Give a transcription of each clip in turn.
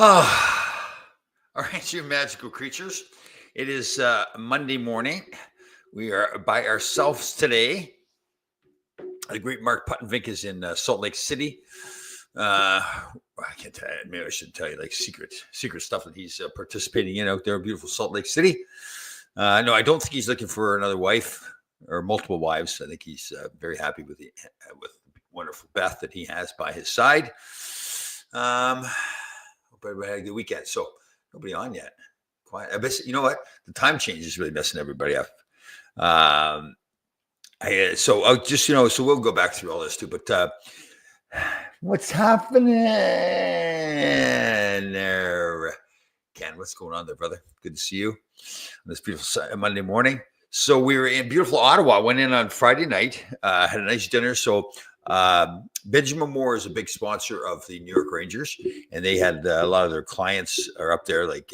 Ah, all right, you magical creatures. It is Monday morning. We are by ourselves today. The great Mark Puttenvink is in Salt Lake City. I can't tell you. Maybe I should tell you like secret stuff that he's participating in out there in beautiful Salt Lake City. No, I don't think he's looking for another wife or multiple wives. I think he's very happy with with wonderful Beth that he has by his side. Hope everybody had a good weekend. So nobody on yet. Quiet. I bet you know what? The time change is really messing everybody up. So I'll just so we'll go back through all this too. But what's happening there, Ken? What's going on there, brother? Good to see you on this beautiful Monday morning. So we were in beautiful Ottawa. Went in on Friday night. Had a nice dinner. So Benjamin Moore is a big sponsor of the New York Rangers, and they had a lot of their clients are up there, like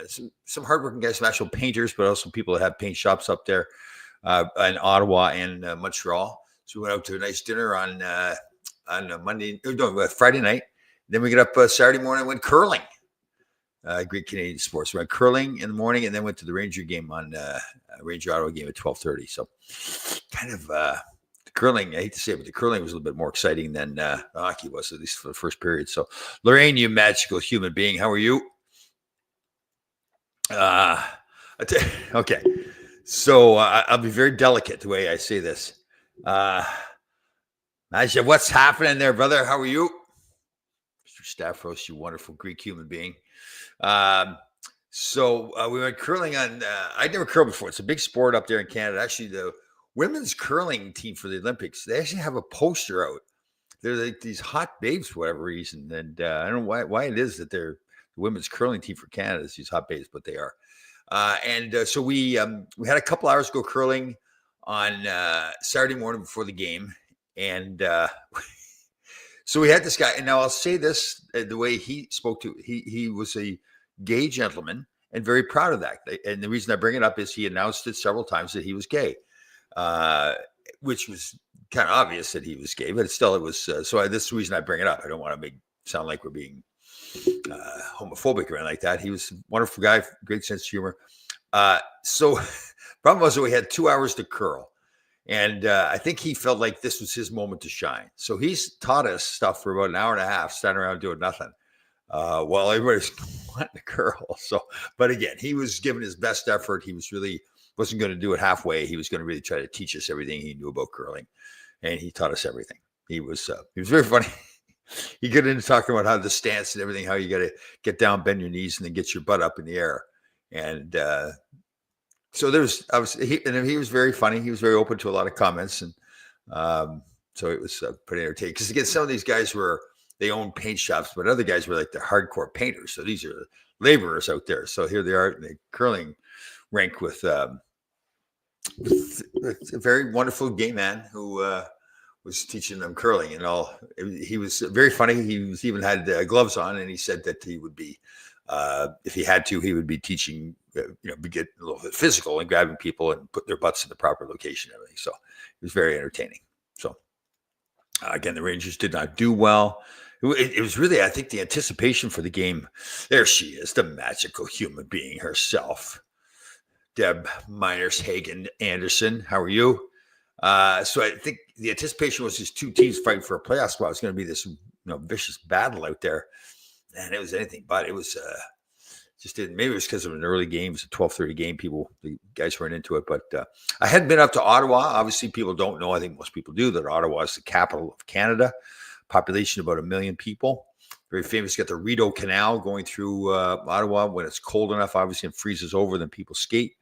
some hardworking guys, some actual painters, but also people that have paint shops up there in Ottawa and Montreal. So we went out to a nice dinner on Friday night. Then we get up Saturday morning and went curling. Great Canadian sports. We went curling in the morning and then went to the Ranger game on Ranger Ottawa game at 12:30. So kind of curling, I hate to say it, but the curling was a little bit more exciting than the hockey was, at least for the first period. So Lorraine, you magical human being, how are you? Okay. So I'll be very delicate the way I say this. I said, what's happening there, brother? How are you? Mr. Stavros, you wonderful Greek human being. So we went curling on, I'd never curled before. It's a big sport up there in Canada. Actually, the women's curling team for the Olympics, they actually have a poster out. They're like these hot babes for whatever reason. And I don't know why it is that they're the women's curling team for Canada is these hot babes, but they are. So we had a couple hours go curling on Saturday morning before the game. And so we had this guy. And now I'll say this, the way he spoke to, he was a gay gentleman and very proud of that. And the reason I bring it up is he announced it several times that he was gay. Which was kind of obvious that he was gay, but still it was. So this is the reason I bring it up. I don't want to sound like we're being homophobic or anything like that. He was a wonderful guy, great sense of humor. So problem was that we had 2 hours to curl. And I think he felt like this was his moment to shine. So he's taught us stuff for about an hour and a half, standing around doing nothing. While everybody's wanting to curl. So, but again, he was giving his best effort. He was really wasn't going to do it halfway. He was going to really try to teach us everything he knew about curling, and he taught us everything. He was very funny. He got into talking about how the stance and everything, how you got to get down, bend your knees, and then get your butt up in the air. And so he was very funny. He was very open to a lot of comments, and so it was pretty entertaining. Because again, some of these guys they own paint shops, but other guys were like the hardcore painters. So these are laborers out there. So here they are in the curling rink with a very wonderful gay man who was teaching them curling and all. He was very funny. He even had gloves on, and he said that he would be, if he had to, he would be teaching, get a little bit physical and grabbing people and put their butts in the proper location and everything. So it was very entertaining. So again, the Rangers did not do well. It was really, I think, the anticipation for the game. There she is, the magical human being herself. Deb Miners Hagen Anderson, how are you? So I think the anticipation was these two teams fighting for a playoff spot. It was going to be this vicious battle out there, and it was anything but. It was just didn't. Maybe it was because of an early game. It was a 12:30 game. The guys weren't into it. But I hadn't been up to Ottawa. Obviously, people don't know. I think most people do that Ottawa is the capital of Canada. Population about 1 million people. Very famous. Got the Rideau Canal going through Ottawa when it's cold enough. Obviously, it freezes over. Then people skate.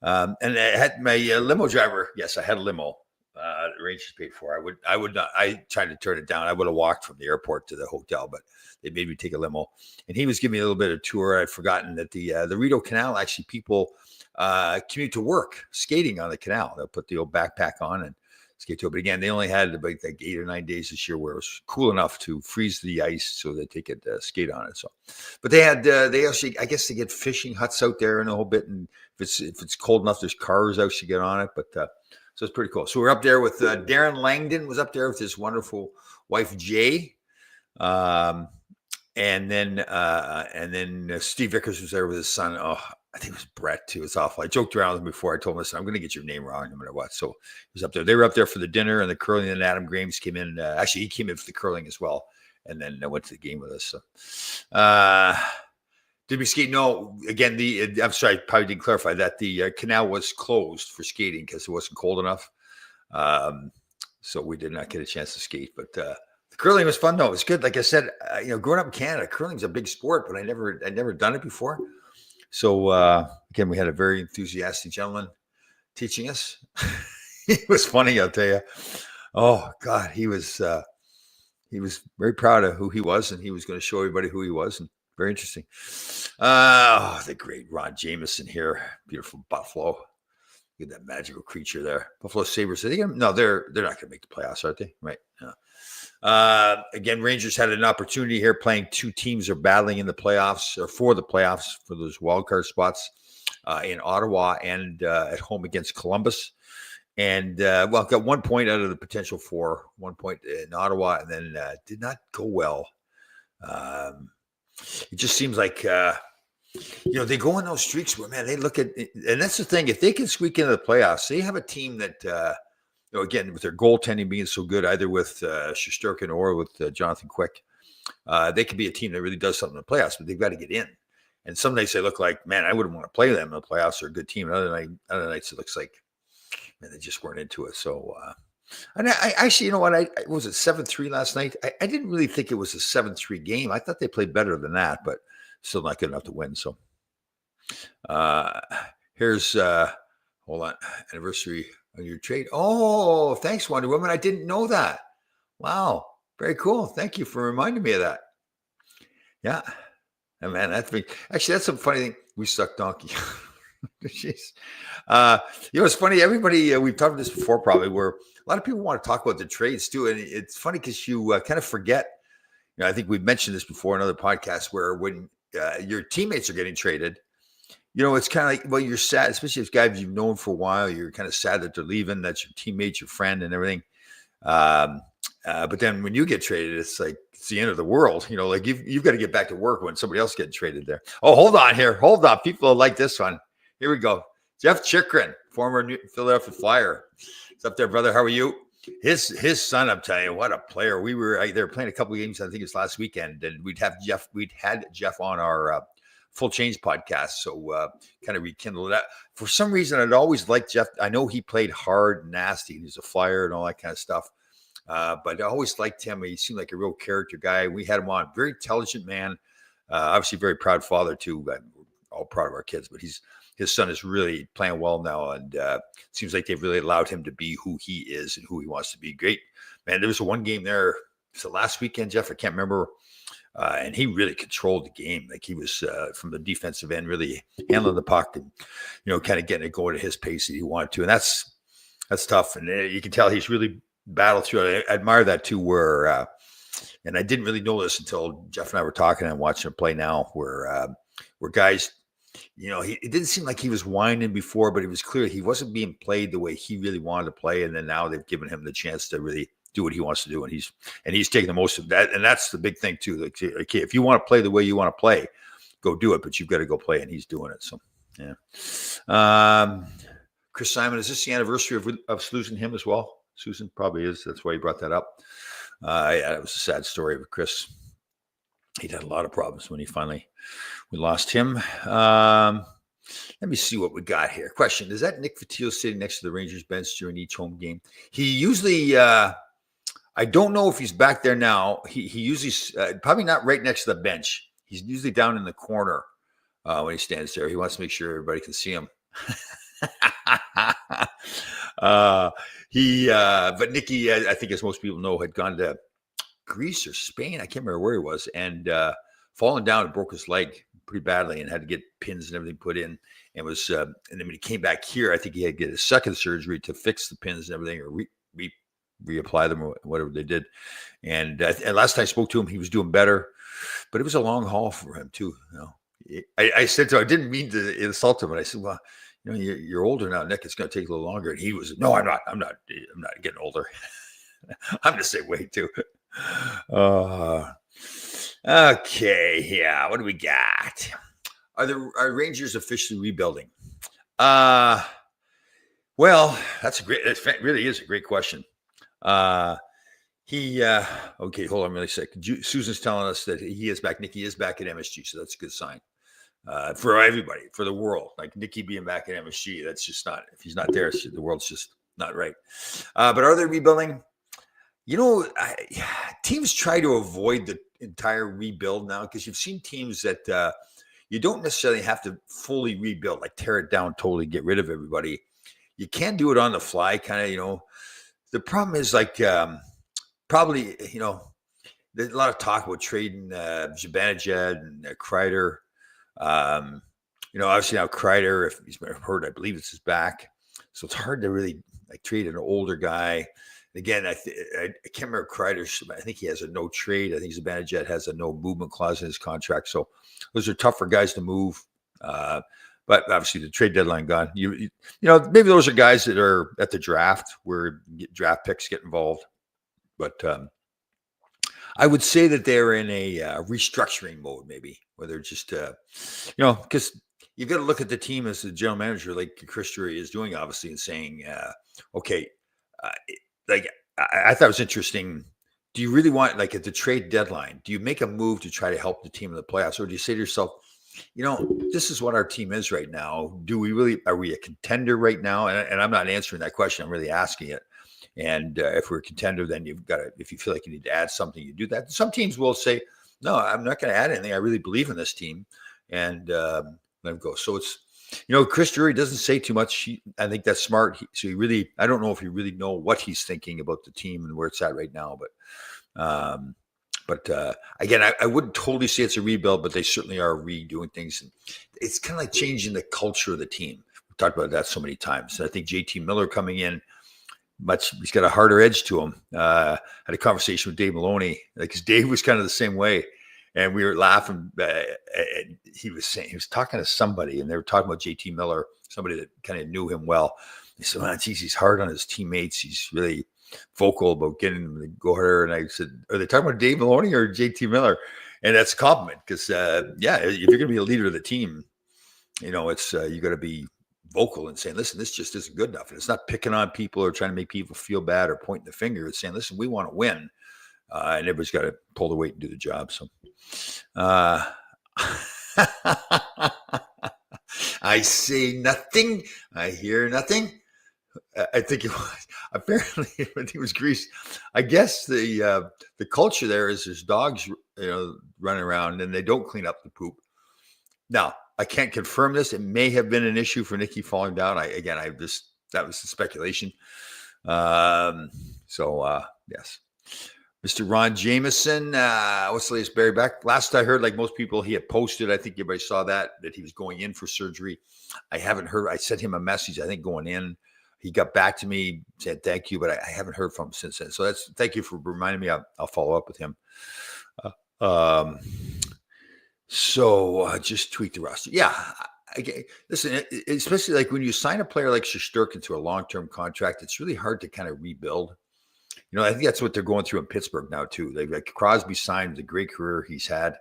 And I had my limo driver. Yes, I had a limo. The Rangers paid for. I would not. I tried to turn it down. I would have walked from the airport to the hotel, but they made me take a limo. And he was giving me a little bit of tour. I'd forgotten that the Rideau Canal, actually, people commute to work skating on the canal. They'll put the old backpack on and skate to it. But again, they only had about like 8 or 9 days this year where it was cool enough to freeze the ice so that they could skate on it. So, but they had they actually, I guess, they get fishing huts out there in a whole bit, and if it's cold enough, there's cars out to get on it. But so it's pretty cool. So we're up there with Darren Langdon was up there with his wonderful wife Jay. and then Steve Vickers was there with his son. Oh, I think it was Brett too. It's awful. I joked around with him before. I told him, listen, I'm going to get your name wrong no matter what. So he was up there. They were up there for the dinner and the curling, and Adam Graves came in. Actually, he came in for the curling as well, and then went to the game with us. So, did we skate? No. Again, I'm sorry, I probably didn't clarify that the canal was closed for skating because it wasn't cold enough. So we did not get a chance to skate, but the curling was fun though. It was good. Like I said, growing up in Canada, curling's a big sport, but I'd never done it before. So again, we had a very enthusiastic gentleman teaching us. It was funny, I'll tell you. Oh God, he was very proud of who he was, and he was going to show everybody who he was, and very interesting. The great Ron Jameson here, beautiful Buffalo. Look at that magical creature there. Buffalo Sabres. No, they're not going to make the playoffs, aren't they? Right. Again, Rangers had an opportunity here playing two teams are battling in the playoffs or for the playoffs for those wildcard spots in Ottawa and at home against Columbus. And, got 1 point out of the potential for 1 point in Ottawa and then did not go well. It just seems like, they go on those streaks where, man, they look at it. And that's the thing. If they can squeak into the playoffs, they have a team that, again, with their goaltending being so good, either with Shesterkin or with Jonathan Quick, they could be a team that really does something in the playoffs, but they've got to get in. And some nights they look like, man, I wouldn't want to play them in the playoffs. They're a good team. And other nights it looks like, man, they just weren't into it. So, and I actually, you know what? I was it 7-3 last night. I didn't really think it was a 7-3 game. I thought they played better than that, but still not good enough to win. So, here's hold on, anniversary on your trade. Oh, thanks, Wonder Woman. I didn't know that. Wow, very cool. Thank you for reminding me of that. Yeah, and man, that's big. Actually, that's some funny thing. We suck donkey. Jeez. It's funny. Everybody, we've talked about this before, probably, where a lot of people want to talk about the trades too, and it's funny because you kind of forget. I think we've mentioned this before in other podcasts, where when your teammates are getting traded, it's kind of like, well, you're sad, especially if guys you've known for a while. You're kind of sad that they're leaving. That's your teammate, your friend, and everything. But then when you get traded, it's like it's the end of the world. Like you've got to get back to work when somebody else gets traded there. Oh, hold on here. Hold on. People like this one. Here we go. Jeff Chikrin, former Philadelphia Flyer. What's up there, brother? How are you? His son, I'm telling you, what a player. They were playing a couple of games, I think it was last weekend, and we'd had Jeff on our Full Change podcast. So kind of rekindled that. For some reason, I'd always liked Jeff. I know he played hard and nasty. He was a Flyer and all that kind of stuff. But I always liked him. He seemed like a real character guy. We had him on. Very intelligent man. Obviously, very proud father, too. We're all proud of our kids, but his son is really playing well now, and it seems like they've really allowed him to be who he is and who he wants to be. Great, man. There was one game there. So last weekend, Jeff, I can't remember, and he really controlled the game. Like he was from the defensive end, really handling the puck and kind of getting it going at his pace that he wanted to, and that's tough. And you can tell he's really battled through it. I admire that too. Where and I didn't really know this until Jeff and I were talking and watching him play now, where guys. It didn't seem like he was whining before, but it was clear he wasn't being played the way he really wanted to play. And then now they've given him the chance to really do what he wants to do. And he's taking the most of that. And that's the big thing too. Like, okay, if you want to play the way you want to play, go do it, but you've got to go play. And he's doing it. So, yeah. Chris Simon, is this the anniversary of losing him as well? Susan probably is. That's why he brought that up. Yeah, it was a sad story of Chris. He'd had a lot of problems when we lost him. Let me see what we got here. Question: is that Nick Fotiu sitting next to the Rangers bench during each home game? He usually, I don't know if he's back there now. He usually, probably not right next to the bench. He's usually down in the corner when he stands there. He wants to make sure everybody can see him. But Nicky, I think as most people know, had gone to Greece or Spain. I can't remember where he was, and fallen down and broke his leg pretty badly and had to get pins and everything put in. And was and then when he came back here, I think he had to get a second surgery to fix the pins and everything, or reapply them or whatever they did. And last time I spoke to him, he was doing better, but it was a long haul for him too. I said to him, I didn't mean to insult him, but I said, well, you're older now, Nick. It's going to take a little longer. And he was, no, I'm not getting older. I'm the same way too. Okay, yeah. What do we got? Are Rangers officially rebuilding? Uh well, that really is a great question. Uh he okay, hold on really sick. Susan's telling us that he is back. Nikki is back at MSG, so that's a good sign. For everybody, for the world. Like Nikki being back at MSG, that's just not, if he's not there, the world's just not right. But are they rebuilding? You know, teams try to avoid the entire rebuild now because you've seen teams that you don't necessarily have to fully rebuild, like tear it down totally, get rid of everybody. You can do it on the fly, kind of, The problem is like probably, there's a lot of talk about trading Zibanejad and Kreider. Obviously now Kreider, if he's been hurt, I believe it's his back. So it's hard to really like trade an older guy. Again, I can't remember Kreider's. I think he has a no trade. I think Zibanejad has a no movement clause in his contract. So those are tough for guys to move. But obviously the trade deadline gone. Maybe those are guys that are at the draft where draft picks get involved. But I would say that they're in a restructuring mode, maybe, where they're just, because you've got to look at the team as the general manager, like Chris Drury is doing, obviously, and saying, okay, like I thought it was interesting. Do you really want, like at the trade deadline, do you make a move to try to help the team in the playoffs? Or do you say to yourself, this is what our team is right now. Are we a contender right now? And I'm not answering that question. I'm really asking it. And if we're a contender, then you've got to, if you feel like you need to add something, you do that. Some teams will say, no, I'm not going to add anything. I really believe in this team. And let them go. So it's, Chris Drury doesn't say too much. I think that's smart. I don't know if you really know what he's thinking about the team and where it's at right now. But again, I wouldn't totally say it's a rebuild, but they certainly are redoing things. And it's kind of like changing the culture of the team. We've talked about that so many times. And I think JT Miller coming in, he's got a harder edge to him. Had a conversation with Dave Maloney, because Dave was kind of the same way. And we were laughing. He was talking to somebody, and they were talking about JT Miller, somebody that kind of knew him well. He said, "Man, geez, he's hard on his teammates. He's really vocal about getting them to go harder." And I said, "Are they talking about Dave Maloney or JT Miller?" And that's a compliment because, if you're going to be a leader of the team, it's you got to be vocal and saying, "Listen, this just isn't good enough." And it's not picking on people or trying to make people feel bad or pointing the finger. It's saying, "Listen, we want to win." And everybody's got to pull the weight and do the job. So, I say nothing. I hear nothing. I think it was apparently I think it was Greece. I guess the culture there is there's dogs, running around and they don't clean up the poop. Now, I can't confirm this. It may have been an issue for Nikki falling down. That was the speculation. Yes. Mr. Ron Jameson, what's the latest Barry back? Last I heard, like most people, he had posted, I think everybody saw that he was going in for surgery. I haven't heard. I sent him a message, I think, going in. He got back to me, said thank you, but I haven't heard from him since then. So thank you for reminding me. I'll follow up with him. Just tweak the roster. Yeah. Listen, especially like when you sign a player like Shesterkin to a long-term contract, it's really hard to kind of rebuild. I think that's what they're going through in Pittsburgh now too. They've like Crosby signed, the great career he's had.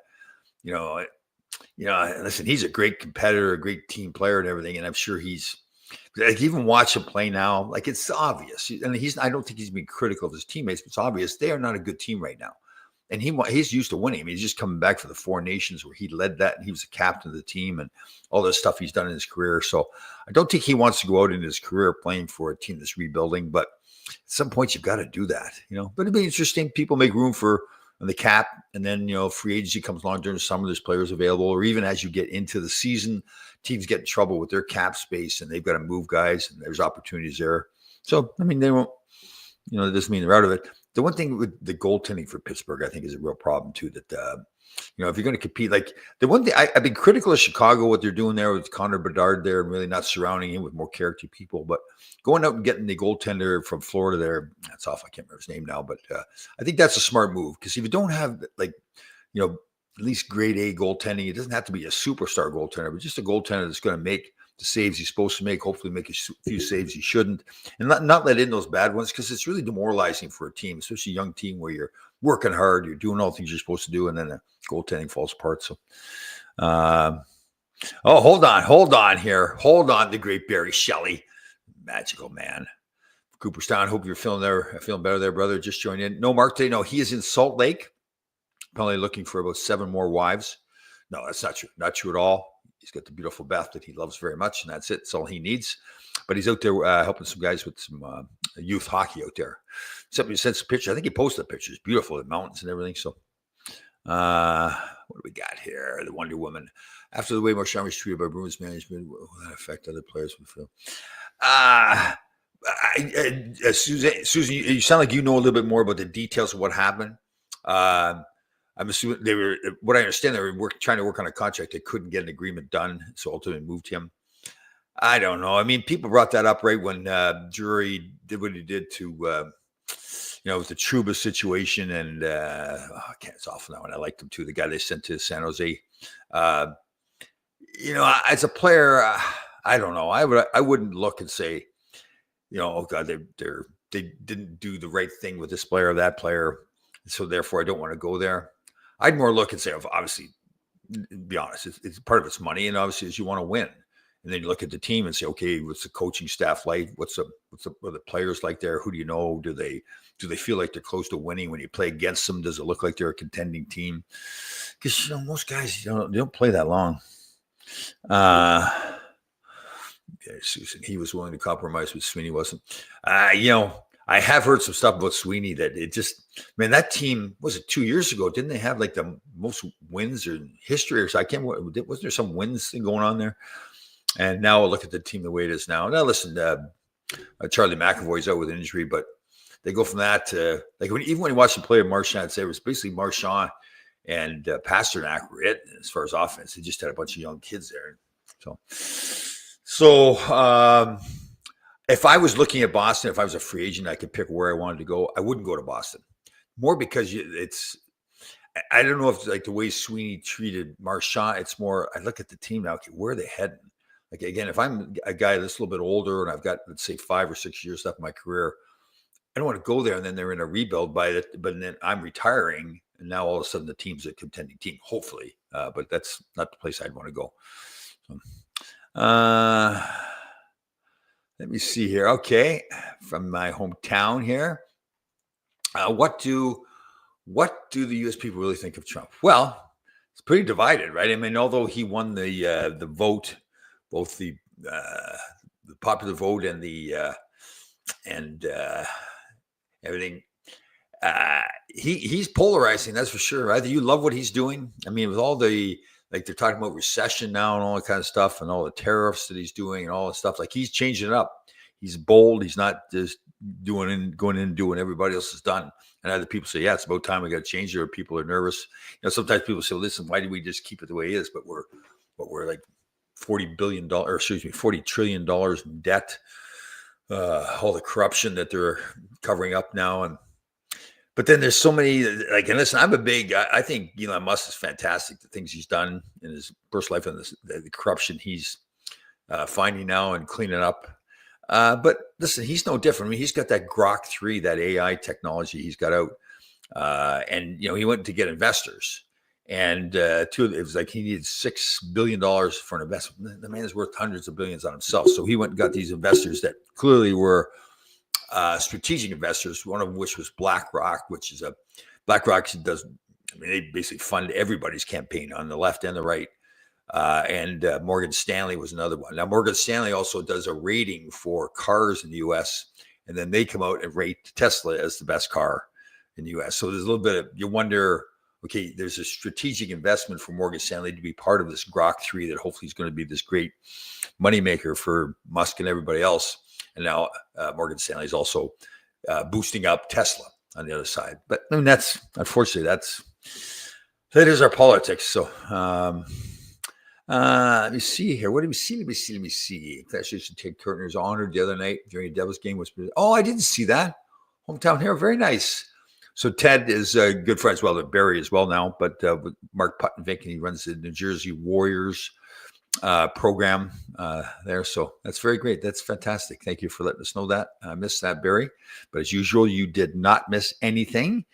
Listen, he's a great competitor, a great team player, and everything. And I'm sure he's like, even watch him play now, like it's obvious. And I don't think he's being critical of his teammates, but it's obvious they are not a good team right now. And he's used to winning. I mean, he's just coming back for the Four Nations where he led that, and he was the captain of the team, and all the stuff he's done in his career. So I don't think he wants to go out in his career playing for a team that's rebuilding, but at some point you've got to do that, but it'd be interesting. People make room for the cap, and then, free agency comes along during the summer, there's players available, or even as you get into the season, teams get in trouble with their cap space and they've got to move guys, and there's opportunities there. So, I mean, they won't, it doesn't mean they're out of it. The one thing with the goaltending for Pittsburgh, I think, is a real problem too, that, if you're going to compete, like the one thing I've been critical of Chicago, what they're doing there with Connor Bedard there and really not surrounding him with more character people, but going out and getting the goaltender from Florida there, that's off. I can't remember his name now, but I think that's a smart move, because if you don't have at least grade A goaltending, it doesn't have to be a superstar goaltender, but just a goaltender that's going to make the saves he's supposed to make, hopefully make a few saves he shouldn't, and not let in those bad ones, because it's really demoralizing for a team, especially a young team where you're working hard, you're doing all the things you're supposed to do, and then the goaltending falls apart. So, hold on here. Hold on, the great Barry Shelley. Magical man. Cooperstown, hope you're feeling better there, brother. Just joined in. No Mark today. No, he is in Salt Lake. Probably looking for about 7 more wives. No, that's not true. Not true at all. He's got the beautiful Beth that he loves very much, and that's it. That's all he needs. But he's out there helping some guys with some youth hockey out there. Somebody sent some pictures. I think he posted pictures. Beautiful, the mountains and everything. So, what do we got here? The Wonder Woman. After the way Marchand was treated by Bruins management, will that affect other players would feel? Susan, you sound like you know a little bit more about the details of what happened. I'm assuming they were, what I understand, they were trying to work on a contract. They couldn't get an agreement done, so ultimately moved him. I don't know. I mean, people brought that up right when Drury did what he did to, with the Trouba situation, and it's awful now. And I liked him too. The guy they sent to San Jose. As a player, I don't know. I wouldn't look and say, oh God, they didn't do the right thing with this player or that player, so therefore I don't want to go there. I'd more look and say, obviously, be honest, it's part of it's money, and obviously, as you want to win, and then you look at the team and say, okay, what's the coaching staff like? What are the players like there? Who do you know? Do they feel like they're close to winning when you play against them? Does it look like they're a contending team? Because most guys they don't play that long. Susan, he was willing to compromise with Sweeney, wasn't? I have heard some stuff about Sweeney that it just, that team, was it 2 years ago? Didn't they have like the most wins in history or so? I can't remember. Wasn't there some wins thing going on there? And now I'll look at the team the way it is now. Now listen, Charlie McAvoy's out with an injury, but they go from that to even when you watch them play with Marchand, it was basically Marchand and Pasternak were it as far as offense. They just had a bunch of young kids there. So if I was looking at Boston, if I was a free agent, I could pick where I wanted to go. I wouldn't go to Boston. More because I don't know if like the way Sweeney treated Marchand, it's more, I look at the team now, okay, where are they heading? Like, again, if I'm a guy that's a little bit older and I've got, let's say, 5 or 6 years left in my career, I don't want to go there and then they're in a rebuild but then I'm retiring and now all of a sudden the team's a contending team, hopefully. But that's not the place I'd want to go. So, let me see here. Okay, from my hometown here. What do the U.S. people really think of Trump? Well, it's pretty divided, right? I mean, although he won the vote, both the popular vote and everything, he's polarizing. That's for sure. Either you love what he's doing. I mean, with all the like they're talking about recession now and all that kind of stuff, and all the tariffs that he's doing and all that stuff. Like he's changing it up. He's bold. He's not just going in and doing what everybody else has done. And other people say, yeah, it's about time we got to change it, or people are nervous. Sometimes people say, listen, why do we just keep it the way it is? But we're like $40 trillion in debt. All the corruption that they're covering up now. But then there's so many, and listen, I think Elon Musk is fantastic, the things he's done in his personal life and the corruption he's finding now and cleaning up. But listen, he's no different. I mean, he's got that Grok 3, that AI technology he's got out. And he went to get investors. And it was like he needed $6 billion for an investment. The man is worth hundreds of billions on himself. So he went and got these investors that clearly were strategic investors, one of which was BlackRock, BlackRock they basically fund everybody's campaign on the left and the right. And Morgan Stanley was another one. Now, Morgan Stanley also does a rating for cars in the U.S., and then they come out and rate Tesla as the best car in the U.S. So there's a little bit of, you wonder, okay, there's a strategic investment for Morgan Stanley to be part of this Grok 3 that hopefully is going to be this great moneymaker for Musk and everybody else. And now Morgan Stanley is also boosting up Tesla on the other side. But I mean, that is our politics. So let me see here. What do we see? Let me see. Congratulations, Ted Kurtner is honored the other night during a Devils game. I didn't see that. Hometown hero, very nice. So Ted is good friends, with Barry as well now, but with Mark Puttenvink, and he runs the New Jersey Warriors program there. So that's very great. That's fantastic. Thank you for letting us know that. I missed that, Barry. But as usual, you did not miss anything.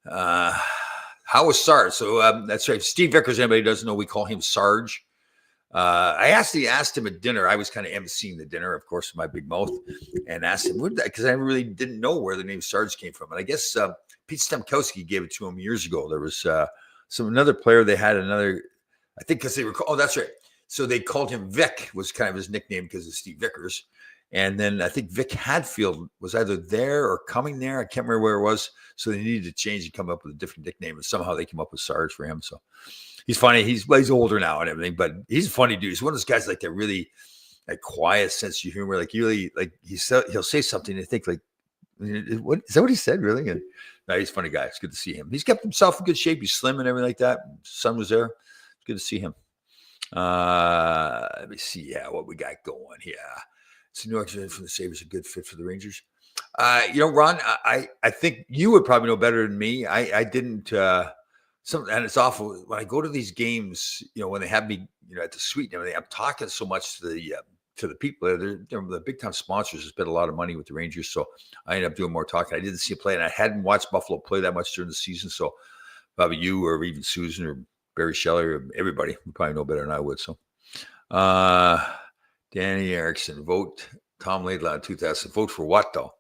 How was Sarge? So that's right. Steve Vickers, anybody doesn't know, we call him Sarge. I actually asked him at dinner. I was kind of emceeing the dinner, of course, with my big mouth, and asked him, because I really didn't know where the name Sarge came from. And I guess Pete Stemkowski gave it to him years ago. There was another player, they had another, I think because they were, that's right. So they called him Vic, was kind of his nickname because of Steve Vickers. And then I think Vic Hadfield was either there or coming there. I can't remember where it was. So they needed to change and come up with a different nickname. And somehow they came up with Sarge for him. So he's funny. He's older now and everything, but he's a funny dude. He's one of those guys like that really like quiet sense of humor. Like really, like he'll say something and think like, what is that? What he said really? And no, he's a funny guy. It's good to see him. He's kept himself in good shape. He's slim and everything like that. Son was there. It's good to see him. Let me see. Yeah, what we got going here. It's New York from the Sabres, a good fit for the Rangers. Ron, I think you would probably know better than me. I didn't. And it's awful when I go to these games. When they have me, at the suite and everything, I'm talking so much to the people. They're the big time sponsors. Spent a lot of money with the Rangers, so I ended up doing more talking. I didn't see a play, and I hadn't watched Buffalo play that much during the season. So probably you or even Susan or Barry Shelley or everybody would probably know better than I would. So. Danny Erickson, vote Tom Laidlaw in 2000. Vote for what though?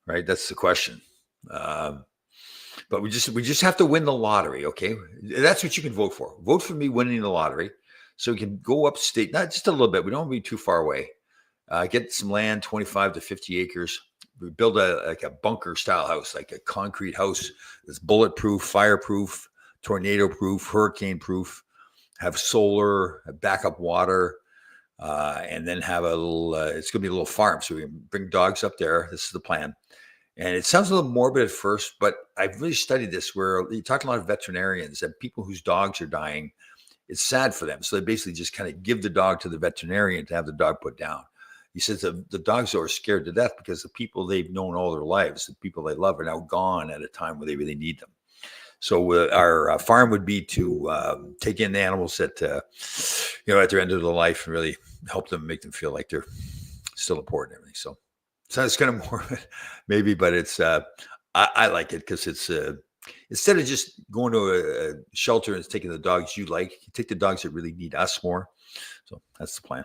Right, that's the question. But we just have to win the lottery, okay? That's what you can vote for. Vote for me winning the lottery, so we can go upstate, not just a little bit. We don't want to be too far away. Get some land, 25 to 50 acres. We build a bunker style house, like a concrete house that's bulletproof, fireproof, tornado proof, hurricane proof. Have solar, have backup water. And then have a little, it's going to be a little farm. So we can bring dogs up there. This is the plan. And it sounds a little morbid at first, but I've really studied this where you talk to a lot of veterinarians and people whose dogs are dying. It's sad for them. So they basically just kind of give the dog to the veterinarian to have the dog put down. He says the dogs are scared to death because the people they've known all their lives, the people they love, are now gone at a time where they really need them. So our farm would be to take in the animals that, at their end of their life and really help them, make them feel like they're still important and everything. So it's kind of morbid maybe, but it's, I like it because it's, instead of just going to a shelter and taking the dogs you like, you take the dogs that really need us more. So that's the plan.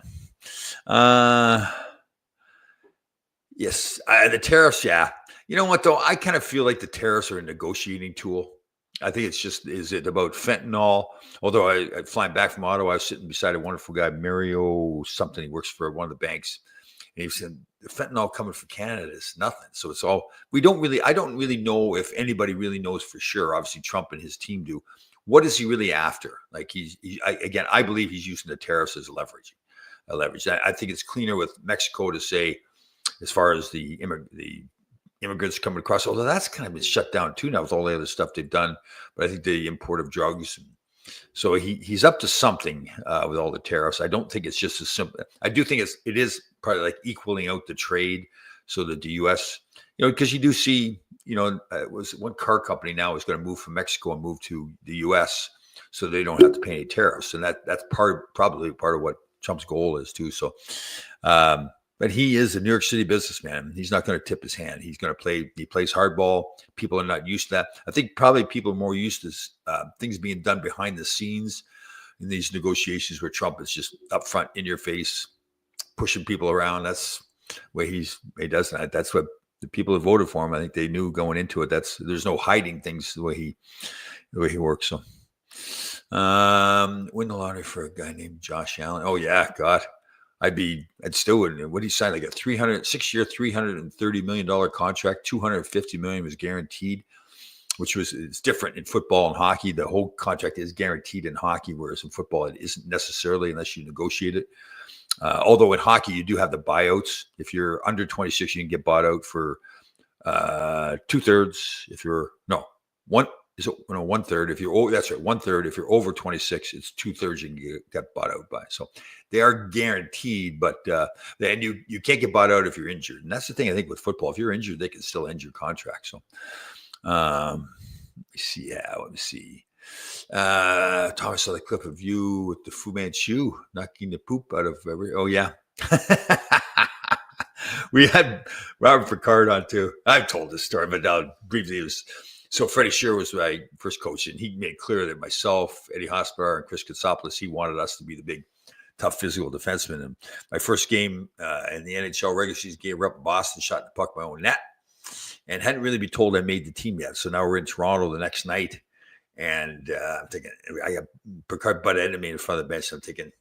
Yes. The tariffs. Yeah. You know what though? I kind of feel like the tariffs are a negotiating tool. I think it's just, is it about fentanyl? Although I flying back from Ottawa, I was sitting beside a wonderful guy, Mario something. He works for one of the banks. And he said, the fentanyl coming from Canada is nothing. So it's all, I don't really know if anybody really knows for sure. Obviously Trump and his team do. What is he really after? Like I believe he's using the tariffs as leverage. I think it's cleaner with Mexico to say, as far as the immigrants coming across, although that's kind of been shut down too now with all the other stuff they've done. But I think the import of drugs. So he's up to something with all the tariffs. I don't think it's just as simple. I do think it is probably like equaling out the trade so that the U.S., because you do see, it was one car company now is going to move from Mexico and move to the U.S. so they don't have to pay any tariffs. And that's probably part of what Trump's goal is too. So, but he is a New York City businessman. He's not going to tip his hand. He's going to play. He plays hardball. People are not used to that. I think probably people are more used to things being done behind the scenes in these negotiations where Trump is just up front, in your face, pushing people around. That's the way he does that. That's what the people who voted for him, I think they knew going into it. There's no hiding things the way he works. So, win the lottery for a guy named Josh Allen. Oh yeah, God. I'd still wouldn't. What he signed, like a 6-year, $330 million contract, $250 million was guaranteed, which it's different in football and hockey. The whole contract is guaranteed in hockey, whereas in football it isn't necessarily unless you negotiate it. Although in hockey you do have the buyouts. If you're under 26, you can get bought out for 2/3. If you're one third. If you're that's right, 1/3. If you're over 26, it's 2/3 you can get bought out by. So they are guaranteed, but then you can't get bought out if you're injured. And that's the thing I think with football. If you're injured, they can still end your contract. So let me see. Yeah, let me see. Thomas saw the clip of you with the Fu Manchu knocking the poop out of every. Oh yeah. We had Robert Picard on too. I've told this story, but now briefly it was. So Freddie Shearer was my first coach, and he made clear that myself, Eddie Hossbar, and Chris Katsopoulos, he wanted us to be the big, tough physical defenseman. And my first game in the NHL regular season game, we're up in Boston, shot the puck my own net, and hadn't really been told I made the team yet. So now we're in Toronto the next night, and I'm thinking, I got Picard butt ended me in front of the bench. I'm thinking,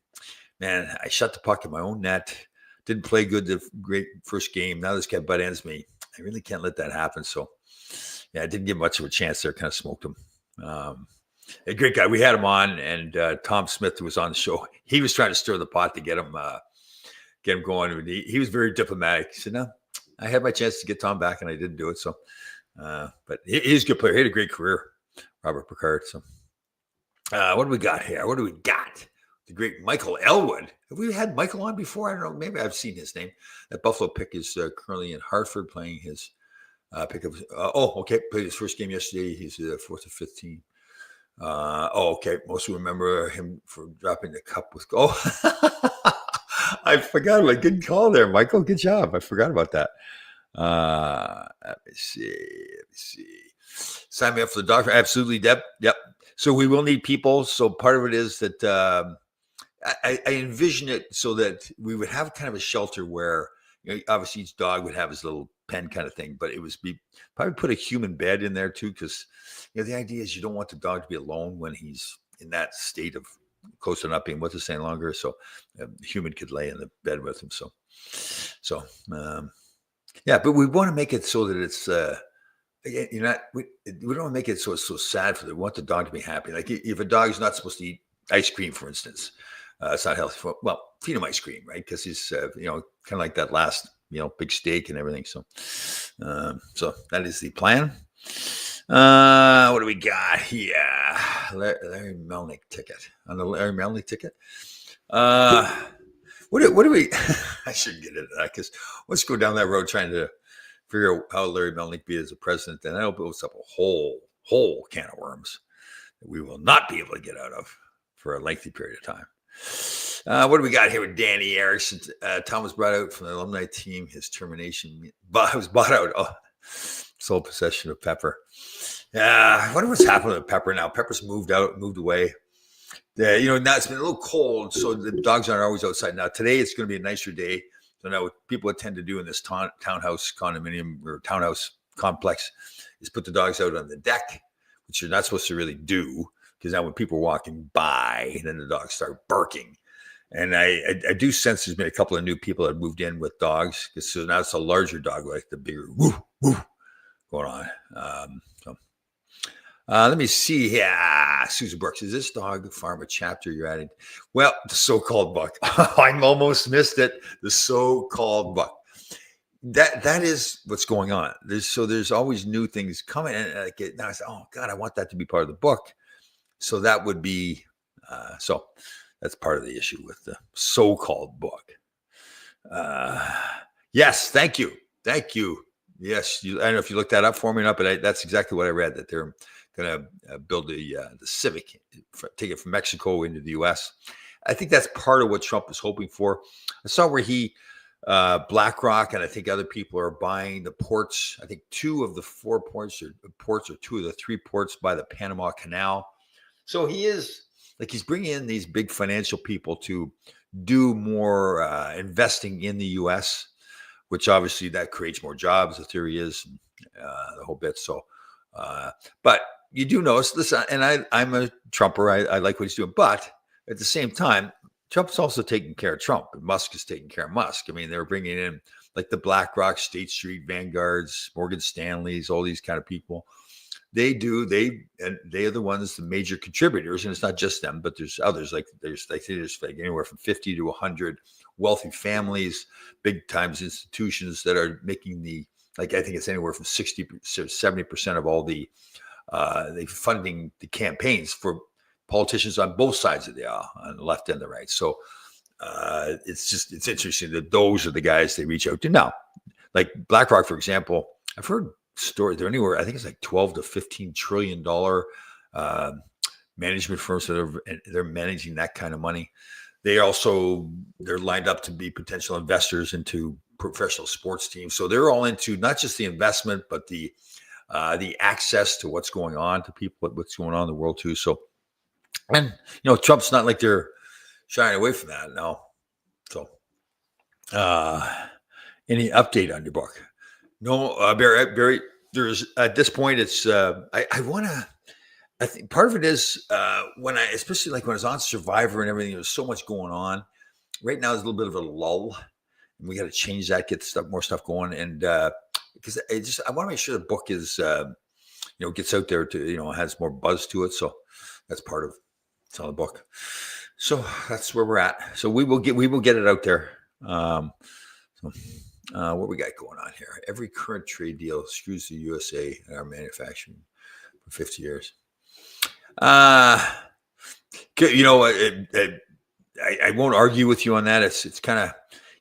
man, I shot the puck in my own net, didn't play good the great first game. Now this guy butt ends me. I really can't let that happen. So, yeah, I didn't give much of a chance there. Kind of smoked him. A great guy. We had him on, and Tom Smith, who was on the show, he was trying to stir the pot to get him going. He was very diplomatic. He said, no, I had my chance to get Tom back, and I didn't do it. So, but he's a good player. He had a great career, Robert Picard. So, what do we got here? What do we got? The great Michael Elwood. Have we had Michael on before? I don't know. Maybe I've seen his name. That Buffalo pick is currently in Hartford playing his pick of. Okay. Played his first game yesterday. He's the 4th or 5th team. Okay. Most will remember him for dropping the cup with. Oh, I forgot about good call there, Michael. Good job. I forgot about that. Let me see. Sign me up for the doctor. Absolutely, Deb. Yep. So we will need people. So part of it is that I envision it so that we would have kind of a shelter where, obviously each dog would have his little pen kind of thing, but it was probably put a human bed in there too, because the idea is you don't want the dog to be alone when he's in that state of close to not being with us any longer. So a human could lay in the bed with him. Yeah, but we want to make it so that it's we don't want to make it so it's so sad for them. We want the dog to be happy. Like if a dog is not supposed to eat ice cream, for instance, it's not healthy for, well, feed him ice cream, right? Because he's, kind of like that last, big steak and everything. So, so that is the plan. What do we got here? Larry Melnick ticket. On the Larry Melnick ticket. What do we, I shouldn't get into that because let's go down that road trying to figure out how Larry Melnick be as a president. And that opens up a whole can of worms that we will not be able to get out of for a lengthy period of time. What do we got here with Danny Erickson? Tom was brought out from the alumni team. His termination was bought out. Oh, sole possession of Pepper. I wonder what's happening with Pepper now. Pepper's moved away. Now it's been a little cold, so the dogs aren't always outside. Now today it's going to be a nicer day. So now what people tend to do in this townhouse condominium or townhouse complex is put the dogs out on the deck, which you're not supposed to really do. Because now when people are walking by, then the dogs start barking. And I do sense there's been a couple of new people that moved in with dogs. So now it's a larger dog, like the bigger woo, woo going on. Let me see here. Susan Brooks, is this dog farm a chapter you're adding? Well, the so-called book. I almost missed it. The so-called book. That is what's going on. There's always new things coming. And now I say, oh, God, I want that to be part of the book. So that would be, so that's part of the issue with the so-called book. Yes, thank you. Yes, I don't know if you looked that up for me or not, but that's exactly what I read, that they're going to build the Civic, take it from Mexico into the U.S. I think that's part of what Trump is hoping for. I saw where BlackRock and I think other people are buying the ports. I think 2 of the 4 ports or 2 of the 3 ports by the Panama Canal. So he's bringing in these big financial people to do more investing in the U.S., which obviously that creates more jobs. The theory is the whole bit. So, but you do notice, listen, and I'm a Trumper. I like what he's doing. But at the same time, Trump's also taking care of Trump. And Musk is taking care of Musk. I mean, they're bringing in like the BlackRock, State Street, Vanguards, Morgan Stanleys, all these kind of people. They are the ones, the major contributors, and it's not just them, but there's others. There's anywhere from 50 to 100 wealthy families, big times institutions that are making I think it's anywhere from 60 to 70% of all the funding the campaigns for politicians on both sides of the aisle, on the left and the right. So it's interesting that those are the guys they reach out to. Now, like BlackRock, for example, I've heard stories. They're anywhere, I think it's like $12 to $15 trillion management firms that they're managing that kind of money. They're lined up to be potential investors into professional sports teams. So they're all into not just the investment, but the the access to what's going on to people, what's going on in the world too. So, and Trump's not like they're shying away from that now. So, any update on your book? No, Barry. There's at this point, it's I want to. I think part of it is especially like when I was on Survivor and everything, there's so much going on. Right now, there's a little bit of a lull, and we got to change that, get more stuff going, and because I want to make sure the book is gets out there to has more buzz to it. So that's part of it's on the book. So that's where we're at. So we will get it out there. What we got going on here? Every current trade deal screws the USA and our manufacturing for 50 years. I won't argue with you on that. It's kind of,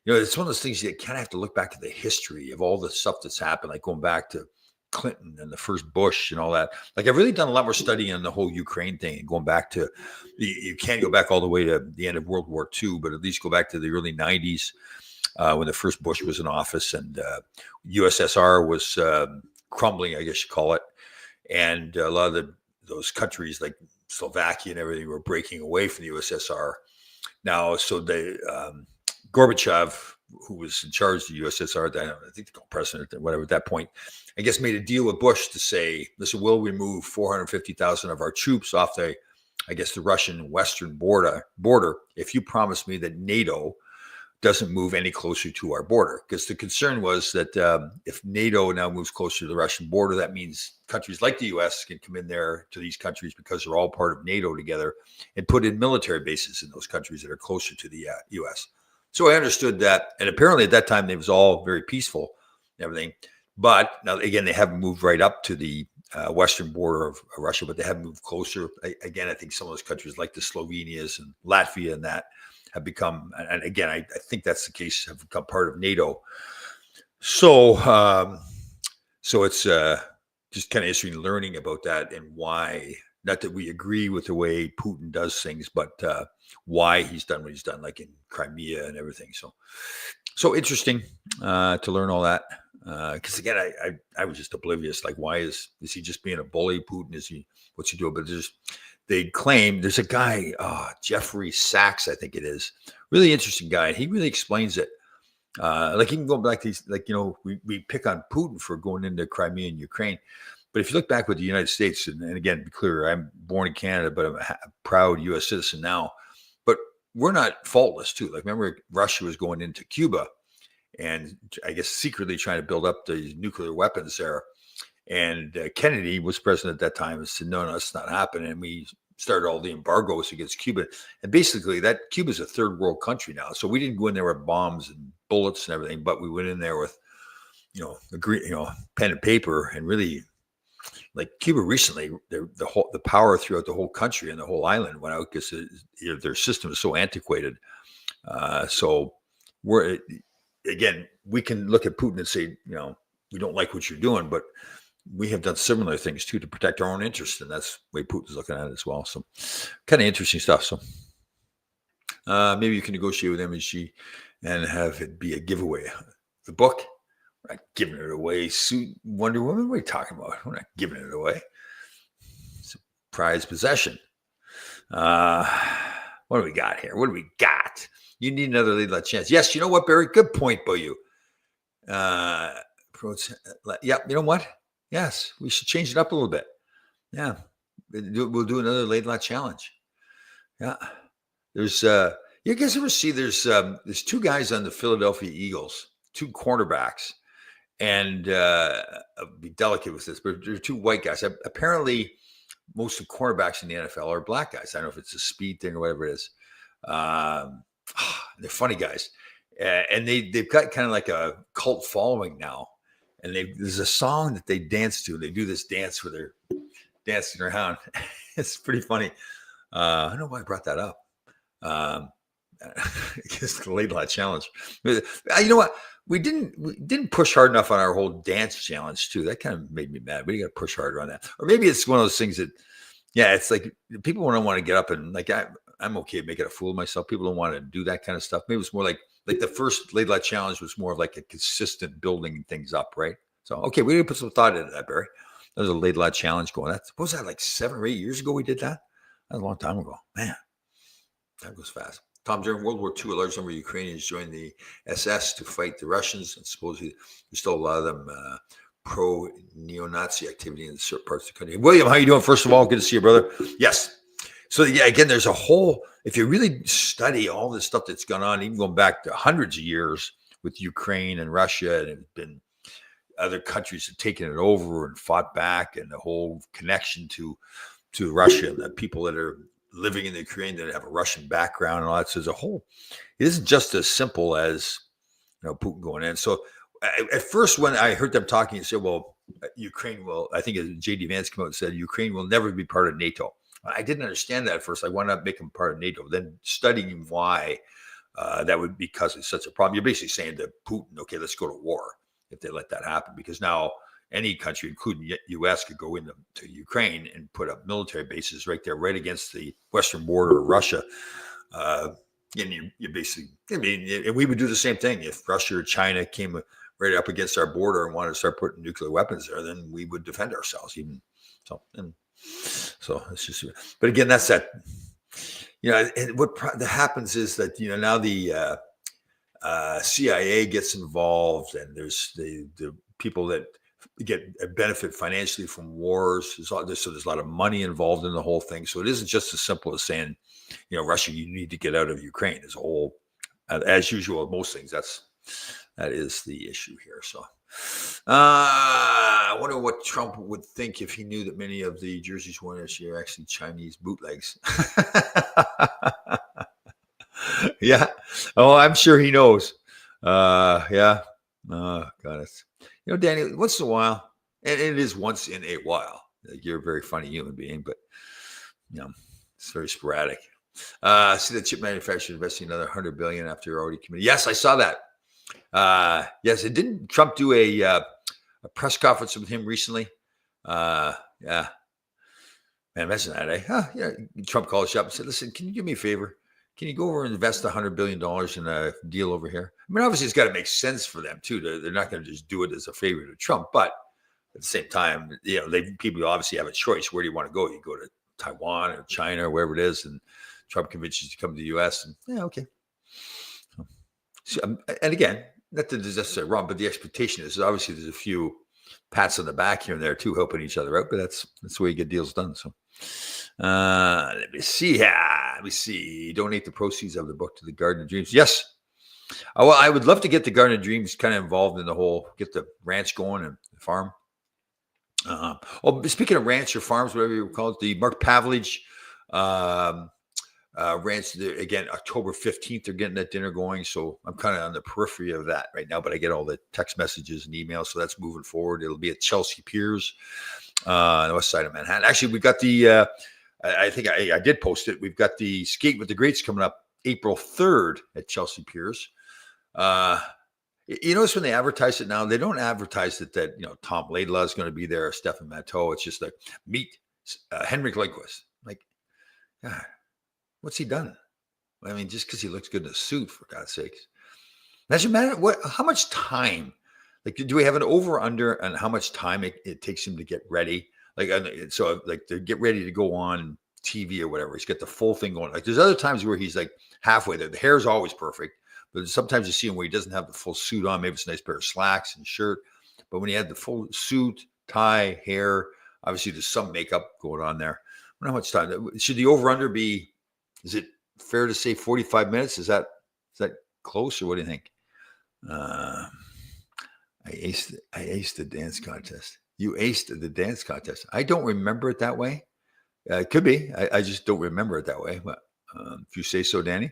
it's one of those things you kind of have to look back at the history of all the stuff that's happened, like going back to Clinton and the first Bush and all that. Like I've really done a lot more studying on the whole Ukraine thing and going back to, you can't go back all the way to the end of World War II, but at least go back to the early 90s when the first Bush was in office and USSR was crumbling, I guess you call it. And a lot of those countries like Slovakia and everything were breaking away from the USSR. Now, so Gorbachev, who was in charge of the USSR, I think they called president, whatever, at that point, I guess made a deal with Bush to say, listen, we'll remove 450,000 of our troops off the Russian western border if you promise me that NATO doesn't move any closer to our border. Because the concern was that if NATO now moves closer to the Russian border, that means countries like the U.S. can come in there to these countries because they're all part of NATO together and put in military bases in those countries that are closer to the U.S. So I understood that. And apparently at that time, it was all very peaceful and everything. But now, again, they haven't moved right up to the western border of Russia, but they haven't moved closer. Again, I think some of those countries like the Slovenias and Latvia and that have become, and again, I think that's the case, have become part of NATO. So, so it's just kind of interesting learning about that and why, not that we agree with the way Putin does things, but why he's done what he's done, like in Crimea and everything. So interesting to learn all that. Because again, I was just oblivious. Like, why is he just being a bully? Putin, what's he doing? But they claim there's a guy, Jeffrey Sachs, I think it is, really interesting guy. And he really explains it. Like he can go back to we pick on Putin for going into Crimea and Ukraine. But if you look back with the United States, and again, be clear, I'm born in Canada, but I'm a proud U.S. citizen now. But we're not faultless too. Like, remember, Russia was going into Cuba and I guess secretly trying to build up the nuclear weapons there. And Kennedy was president at that time and said, no, it's not happening. And we started all the embargoes against Cuba. And basically Cuba's a third world country now. So we didn't go in there with bombs and bullets and everything, but we went in there with, pen and paper, and really, like Cuba recently, the power throughout the whole country and the whole island went out because their system is so antiquated. So we can look at Putin and say, we don't like what you're doing, but we have done similar things too to protect our own interests, and that's the way Putin's looking at it as well. So, kind of interesting stuff. So, maybe you can negotiate with MSG and have it be a giveaway. The book, we're not giving it away. Wonder Woman, what are you talking about? We're not giving it away. It's a prized possession. What do we got here? What do we got? You need another lead chance. Yes, you know what, Barry? Good point by you. Yeah, you know what? Yes, we should change it up a little bit. Yeah, we'll do another laid lot challenge. Yeah, there's you guys ever see there's two guys on the Philadelphia Eagles, two cornerbacks, and I'll be delicate with this, but they're two white guys. Apparently, most of the cornerbacks in the NFL are black guys. I don't know if it's a speed thing or whatever it is. They're funny guys, and they've got kind of like a cult following now. And there's a song that they dance to. They do this dance where they're dancing around. It's pretty funny. I don't know why I brought that up. It's the late lot challenge. You know what? We didn't push hard enough on our whole dance challenge too. That kind of made me mad. We got to push harder on that. Or maybe it's one of those things that, it's like people don't want to get up and like I'm okay making a fool of myself. People don't want to do that kind of stuff. Maybe it's more like the first late lot challenge was more of like a consistent building things up, right? So, okay, we need to put some thought into that, Barry. There's a Laidlaw challenge going. What was that, like 7 or 8 years ago we did that? That was a long time ago. Man, that goes fast. Tom, during World War II, a large number of Ukrainians joined the SS to fight the Russians, and supposedly there's still a lot of them pro-neo-Nazi activity in certain parts of the country. William, how you doing? First of all, good to see you, brother. Yes. So yeah, again, there's a whole, if you really study all this stuff that's gone on, even going back to hundreds of years with Ukraine and Russia, and it's been other countries have taken it over and fought back, and the whole connection to Russia and the people that are living in the Ukraine that have a Russian background and all that. So there's a whole, it isn't just as simple as, Putin going in. So at first, when I heard them talking, they said, well, Ukraine will, I think J.D. Vance came out and said, Ukraine will never be part of NATO. I didn't understand that at first. I wanted to make them part of NATO. Then studying why that would be because it's such a problem. You're basically saying to Putin, okay, let's go to war if they let that happen, because now any country, including U.S., could go into Ukraine and put up military bases right there, right against the western border of Russia. And you basically, and we would do the same thing if Russia or China came right up against our border and wanted to start putting nuclear weapons there. Then we would defend ourselves, even so. So it's just, but again, that's that. And what happens is that now the CIA gets involved, and there's the people that get a benefit financially from wars. So there's a lot of money involved in the whole thing. So it isn't just as simple as saying, Russia, you need to get out of Ukraine. There's a whole, as usual, most things. That is the issue here. So I wonder what Trump would think if he knew that many of the jerseys worn this year are actually Chinese bootlegs. Yeah. Oh, I'm sure he knows. Yeah. Oh, God, it's, Danny, once in a while, and it is once in a while. You're a very funny human being, but it's very sporadic. See the chip manufacturer investing another $100 billion after already committed. Yes, I saw that. Yes, it didn't Trump do a press conference with him recently? Yeah. Man, imagine that, eh? Trump called us up and said, listen, can you do me a favor? Can you go over and invest $100 billion in a deal over here? I mean, obviously, it's got to make sense for them, too. They're not going to just do it as a favor to Trump. But at the same time, people obviously have a choice. Where do you want to go? You go to Taiwan or China or wherever it is, and Trump convinces you to come to the U.S. And, yeah, okay. So, and again, not that there's necessarily wrong, but the expectation is obviously there's a few pats on the back here and there, too, helping each other out. But that's the way you get deals done, so. Let me see. Let me see. Donate the proceeds of the book to the Garden of Dreams. Yes. Well, I would love to get the Garden of Dreams kind of involved in the whole, get the ranch going and the farm. Speaking of ranch or farms, whatever you call it, the Mark Pavlich ranch, again, October 15th, they're getting that dinner going. So I'm kind of on the periphery of that right now, but I get all the text messages and emails. So that's moving forward. It'll be at Chelsea Piers, on the west side of Manhattan. Actually, we got the, I think I did post it. We've got the Skate with the Greats coming up April 3rd at Chelsea Piers. You notice when they advertise it now, they don't advertise it that, Tom Laidlaw is going to be there, or Stefan Matteau. It's just like, meet Henrik Lundqvist. Like, God, what's he done? I mean, just because he looks good in a suit, for God's sakes. Doesn't matter how much time. Like, do we have an over under on how much time it takes him to get ready? Like, so like to get ready to go on TV or whatever, he's got the full thing going. Like, there's other times where he's like halfway there. The hair is always perfect, but sometimes you see him where he doesn't have the full suit on. Maybe it's a nice pair of slacks and shirt. But when he had the full suit, tie, hair, obviously there's some makeup going on there. I don't know how much time. Should the over under be? Is it fair to say 45 minutes? Is that close, or what do you think? I aced the dance contest. You aced the dance contest. I don't remember it that way. It could be. I just don't remember it that way. But if you say so, Danny.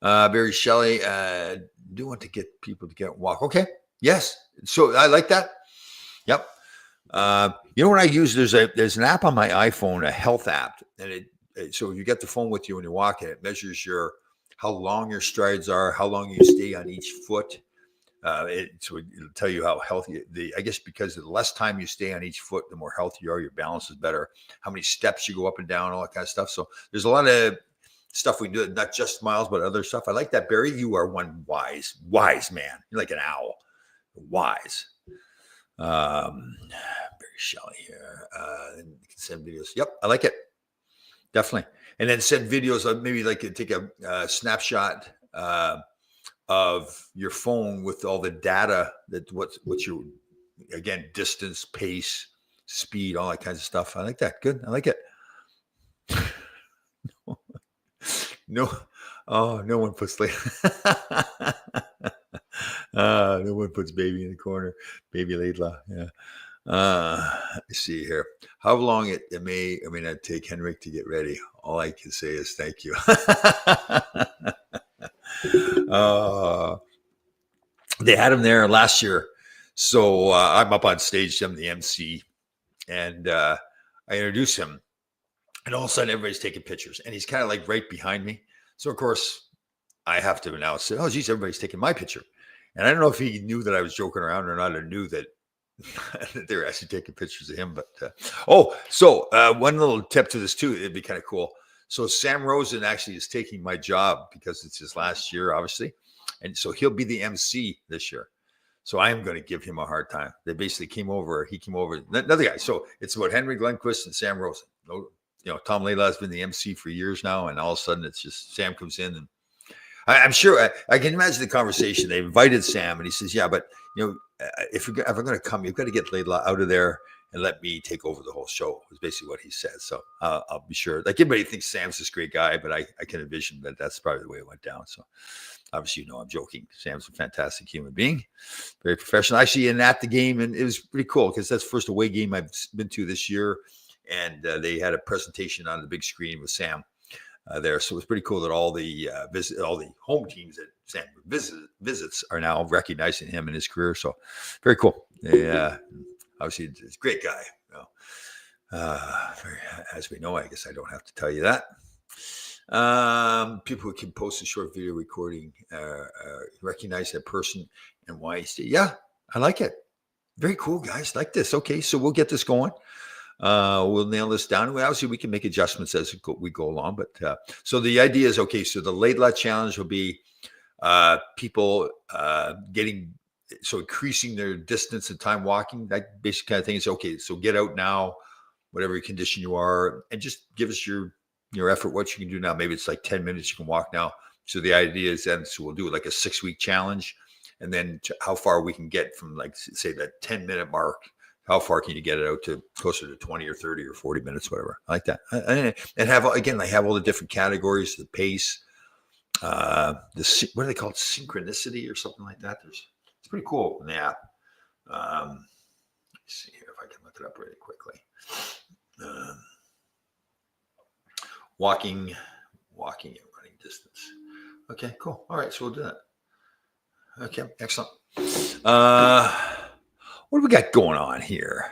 Barry Shelley, do want to get people to get walk. Okay. Yes. So I like that. Yep. You know what I use? There's an app on my iPhone, a health app, and so you get the phone with you when you're walking. It measures how long your strides are, how long you stay on each foot. So it'll tell you how healthy. I guess because the less time you stay on each foot, the more healthy you are. Your balance is better. How many steps you go up and down, all that kind of stuff. So there's a lot of stuff we do, not just miles, but other stuff. I like that, Barry. You are one wise man. You're like an owl. Wise. Barry Shelley here. And you can send videos. Yep, I like it. Definitely. And then send videos of maybe like take a snapshot of your phone with all the data that what's your, again, distance, pace, speed, all that kinds of stuff. I like that. Good. I like it. No. Oh, no one puts no one puts baby in the corner. Baby Laidlaw. Yeah. Let's see here. How long it may or may not take Henrik to get ready. All I can say is thank you. They had him there last year. So I'm up on stage. I'm the MC. And I introduce him. And all of a sudden, everybody's taking pictures. And he's kind of like right behind me. So, of course, I have to now say, oh, geez, everybody's taking my picture. And I don't know if he knew that I was joking around or not, or knew that they were actually taking pictures of him. But, one little tip to this, too, it'd be kind of cool. So Sam Rosen actually is taking my job because it's his last year, obviously. And so he'll be the MC this year. So I am going to give him a hard time. They basically came over. He came over. Another guy. So it's about Henrik Lundqvist and Sam Rosen. Tom Laidlaw has been the MC for years now. And all of a sudden, it's just Sam comes in. And I'm sure I can imagine the conversation. They invited Sam and he says, yeah, but, if I'm going to come, you've got to get Laidlaw out of there and let me take over the whole show, was basically what he said. So I'll be sure. Like, everybody thinks Sam's this great guy, but I can envision that that's probably the way it went down. So obviously, I'm joking. Sam's a fantastic human being, very professional. Actually, at the game, and it was pretty cool because that's the first away game I've been to this year. And they had a presentation on the big screen with Sam there. So it was pretty cool that all the home teams that Sam visits are now recognizing him in his career. So very cool. Obviously, he's a great guy. As we know, I guess I don't have to tell you that. People who can post a short video recording, recognize that person and why he stayed. Yeah, I like it. Very cool, guys. Like this. Okay, so we'll get this going. We'll nail this down. Obviously, we can make adjustments as we go along. But so the idea is, okay, so the Laidlaw challenge will be people increasing their distance and time walking. That basic kind of thing is okay. So get out now, whatever condition you are, and just give us your effort, what you can do now. Maybe it's like 10 minutes you can walk now. So the idea is then, so we'll do like a 6-week challenge, and then how far we can get from, like, say, that 10-minute mark. How far can you get it out to closer to 20 or 30 or 40 minutes, whatever. I like that. And have all the different categories, the pace, what are they called? Synchronicity or something like that. It's pretty cool in the app. Let's see here if I can look it up really quickly. Walking and running distance. Okay, cool. All right, so we'll do that. Okay, excellent. What do we got going on here?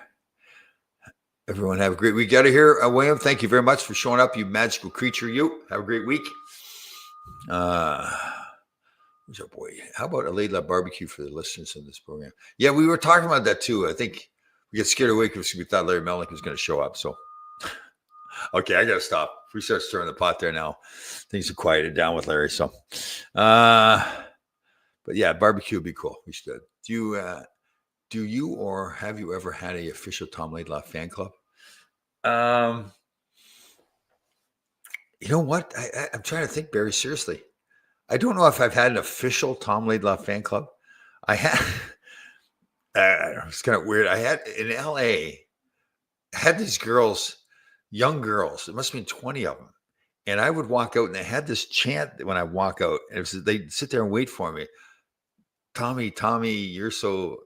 Everyone have a great week. Out of here, William. Thank you very much for showing up, you magical creature. You have a great week. Who's our boy? How about a Laidlaw barbecue for the listeners in this program? Yeah, we were talking about that too. I think we get scared away because we thought Larry Melnick was going to show up. So, okay, I got to stop. If we start stirring the pot there now, things are quieted down with Larry. So, but yeah, barbecue would be cool. We should. Do you or have you ever had a official Tom Laidlaw fan club? You know what? I'm trying to think, Barry, seriously. I don't know if I've had an official Tom Laidlaw fan club. I had, it's kind of weird. I had in LA, I had these girls, young girls. It must have been 20 of them. And I would walk out and they had this chant when I walk out. And they'd sit there and wait for me. Tommy, you're so,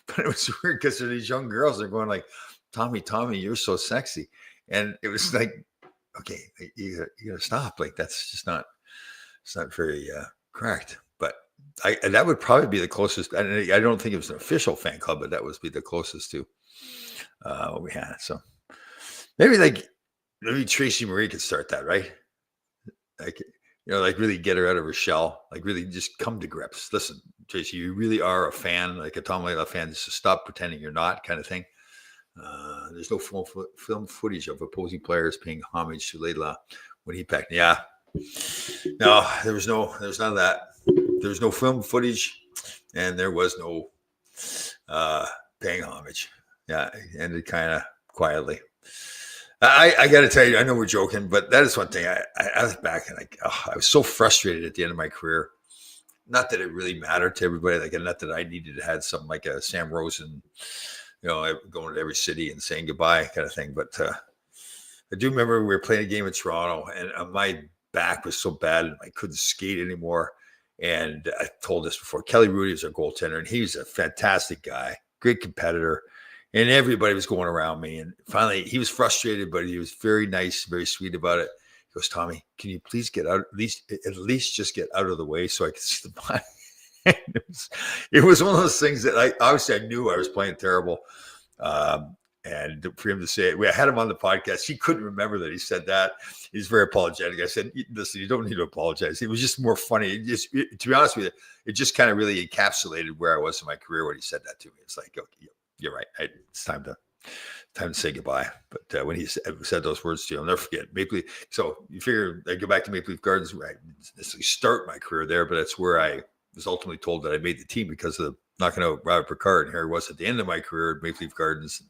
but it was weird because they're these young girls. They're going like, Tommy, you're so sexy. And it was like, okay, you gotta stop. Like, that's just not, it's not very correct. But that would probably be the closest. I don't think it was an official fan club, but that would be the closest to what we had. So maybe Tracy Marie could start that, right? Like really get her out of her shell, like really just come to grips. Listen, Tracy, you really are a fan, like a Tom Laidlaw fan. Just stop pretending you're not, kind of thing. There's no film footage of opposing players paying homage to Laidlaw when he packed. Yeah, no, there's none of that. There's no film footage, and there was no paying homage. Yeah, it ended kind of quietly. I got to tell you, I know we're joking, but that is one thing. I look back and I was so frustrated at the end of my career. Not that it really mattered to everybody, like not that I needed to have something like a Sam Rosen, going to every city and saying goodbye kind of thing. But I do remember we were playing a game in Toronto, and my back was so bad and I couldn't skate anymore. And I told this before. Kelly Rudy was our goaltender, and he was a fantastic guy, great competitor. And everybody was going around me. And finally, he was frustrated, but he was very nice, very sweet about it. He goes, Tommy, can you please get out, at least just get out of the way so I can see the puck? It was one of those things that I knew I was playing terrible. And for him to say it, I had him on the podcast. He couldn't remember that he said that. He's very apologetic. I said, listen, you don't need to apologize. It was just more funny. To be honest with you, it just kind of really encapsulated where I was in my career when he said that to me. It's like, okay, you're right. It's time to say goodbye. But when he said those words to you, I'll never forget. Maple Leaf. So you figure I go back to Maple Leaf Gardens, where I didn't necessarily start my career there, but that's where I was ultimately told that I made the team because of knocking out Robert Picard. And here I was at the end of my career at Maple Leaf Gardens.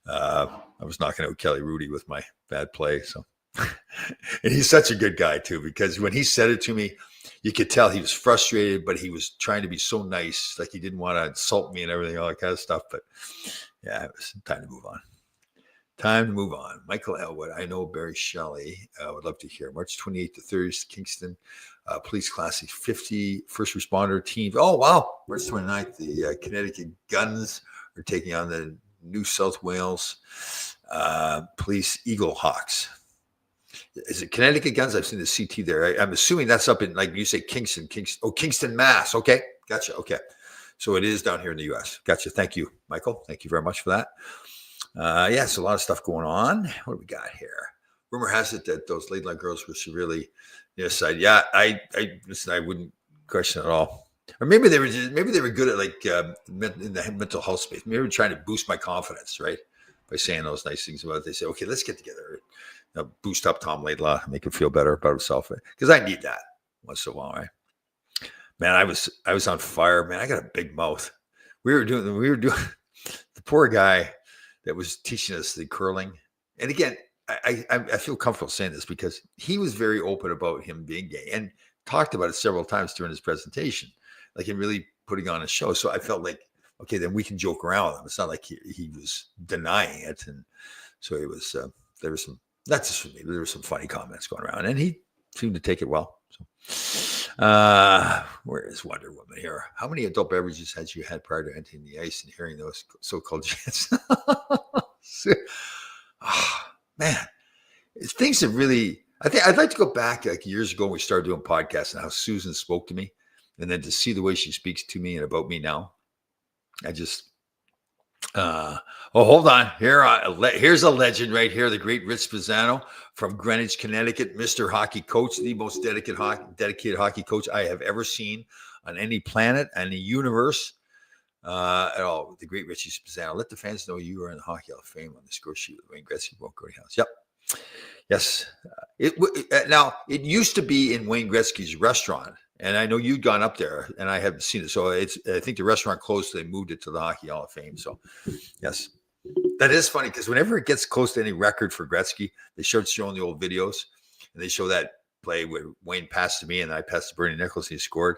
I was knocking out Kelly Rudy with my bad play. So, and he's such a good guy too, because when he said it to me, you could tell he was frustrated, but he was trying to be so nice. Like he didn't want to insult me and everything, all that kind of stuff. But yeah, it was time to move on. Time to move on. Michael Elwood. I know Barry Shelley. Would love to hear. March 28th to 30th, Kingston. Police Classic 50 first responder team. Oh, wow. March 29th, the Connecticut Guns are taking on the New South Wales Police Eagle Hawks. Is it Connecticut Guns? I've seen the CT there. I'm assuming that's up in, like you say, Kingston. Oh, Kingston, Mass. Okay. Gotcha. Okay. So it is down here in the U.S. Gotcha. Thank you, Michael. Thank you very much for that. Yes, a lot of stuff going on. What do we got here? Rumor has it that those late night girls were severely side. Yeah, I listen. I wouldn't question at all. Or maybe they were good at like in the mental health space. Maybe they were trying to boost my confidence, right, by saying those nice things about it. They say, okay, let's get together, boost up Tom Laidlaw, make him feel better about himself, because I need that once in a while, right? Man, I was on fire, man. I got a big mouth. We were doing the poor guy that was teaching us the curling. And again, I feel comfortable saying this because he was very open about him being gay and talked about it several times during his presentation, like in really putting on a show. So I felt like, okay, then we can joke around with him. It's not like he was denying it. And so it was, there was some, not just for me, but there were some funny comments going around, and he seemed to take it well. So, where is Wonder Woman here? How many adult beverages had you had prior to entering the ice and hearing those so-called chants? Oh, man, things that really, I think I'd like to go back like years ago when we started doing podcasts and how Susan spoke to me, and then to see the way she speaks to me and about me now. I just, hold on. Here's a legend right here, the great Rich Spezzano from Greenwich, Connecticut, Mr. Hockey Coach, the most dedicated hockey coach I have ever seen on any planet and the universe at all. The great Richie Spezzano. Let the fans know you are in the Hockey Hall of Fame on the score sheet with Wayne Gretzky, Won't Go to House. Yep. Yes. Now, it used to be in Wayne Gretzky's restaurant, and I know you'd gone up there, and I haven't seen it. So I think the restaurant closed, so they moved it to the Hockey Hall of Fame. So, yes. That is funny because whenever it gets close to any record for Gretzky, they start showing the old videos, and they show that play where Wayne passed to me and I passed to Bernie Nichols and he scored.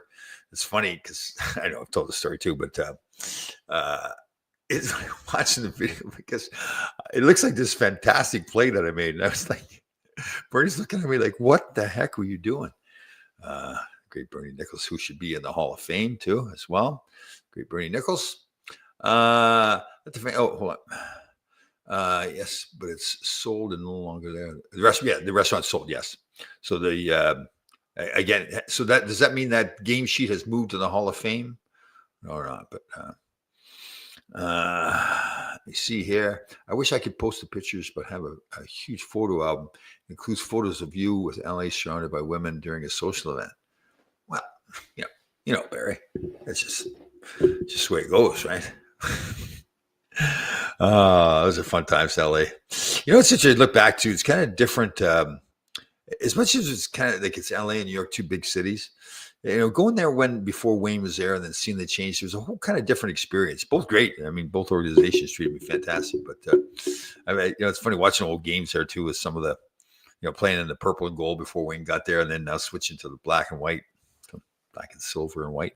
It's funny because I know I've told the story too, but it's like watching the video because it looks like this fantastic play that I made. And I was like, Bernie's looking at me like, what the heck were you doing? Great Bernie Nichols, who should be in the Hall of Fame too, as well. Great Bernie Nichols. Hold on. Yes, but it's sold and no longer there. The restaurant's sold. Yes. So again, so that does that mean that game sheet has moved to the Hall of Fame or not? But let me see here. I wish I could post the pictures, but have a huge photo album. It includes photos of you with LA surrounded by women during a social event. Well, you know, Barry, that's just the way it goes, right? Those are fun times, LA. You know, it's such a look back to. It's kind of different. As much as it's kind of like it's LA and New York, two big cities. going there before Wayne was there and then seeing the change, there was a whole kind of different experience. Both great. I mean, both organizations treated me fantastic. But it's funny watching old games there too with some of the, playing in the purple and gold before Wayne got there, and then now switching to the black and white, black and silver and white.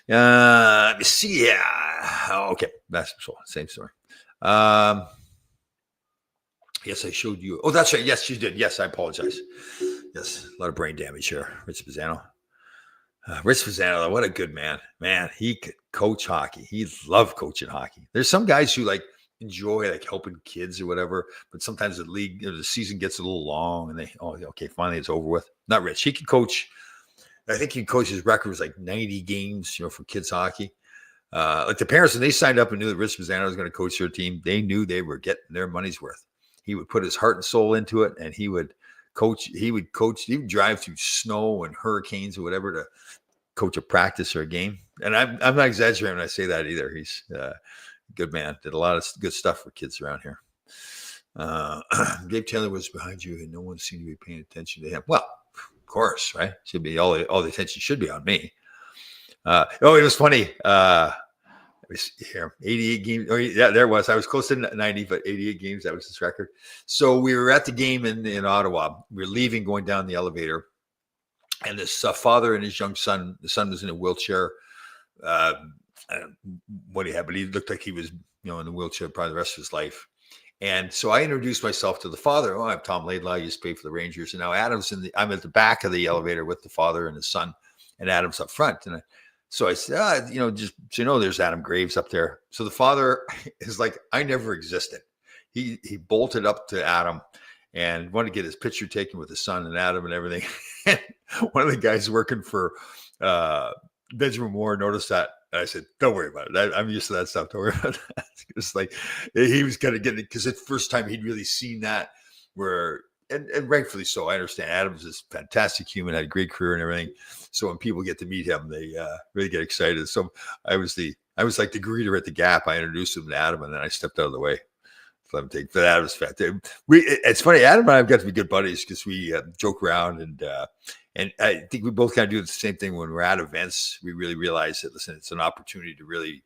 Let me see. Yeah. Okay. That's same story. Yes, I showed you. Oh, that's right. Yes, you did. Yes, I apologize. Yes, a lot of brain damage here. Rich Pisano. Rich Pisano, what a good man. Man, he could coach hockey. He loved coaching hockey. There's some guys who enjoy helping kids or whatever, but sometimes the season gets a little long and okay, finally it's over with. Not Rich. He could coach. I think his record was 90 games, for kids hockey. The parents, when they signed up and knew that Rich Pisano was going to coach their team, they knew they were getting their money's worth. He would put his heart and soul into it, and he would coach. He would drive through snow and hurricanes or whatever to coach a practice or a game. And I'm not exaggerating when I say that either. He's a good man. Did a lot of good stuff for kids around here. Dave Taylor was behind you, and no one seemed to be paying attention to him. Well, of course, right? Should be all the attention should be on me. It was funny. Here, 88 games. Oh, yeah, there was. I was close to 90, but 88 games, that was his record. So we were at the game in Ottawa. We were leaving, going down the elevator. And this father and his young son, the son was in a wheelchair. What do you have? But he looked like he was, in the wheelchair probably the rest of his life. And so I introduced myself to the father. Oh, I'm Tom Laidlaw. I used to play for the Rangers. And now I'm at the back of the elevator with the father and his son, and Adam's up front. And so I said, just so there's Adam Graves up there. So the father is like, I never existed. He bolted up to Adam and wanted to get his picture taken with his son and Adam and everything. And one of the guys working for Benjamin Moore noticed that. And I said, don't worry about it. I'm used to that stuff. Don't worry about that. It's like he was kind of getting it because it's the first time he'd really seen that where, and rightfully so. I understand Adam's this fantastic human, had a great career and everything. So when people get to meet him, they really get excited. So I was like the greeter at the Gap. I introduced him to Adam, and then I stepped out of the way. Let him take. But Adam's fantastic. It's funny. Adam and I have got to be good buddies because we joke around, and I think we both kind of do the same thing when we're at events. We really realize that it's an opportunity to really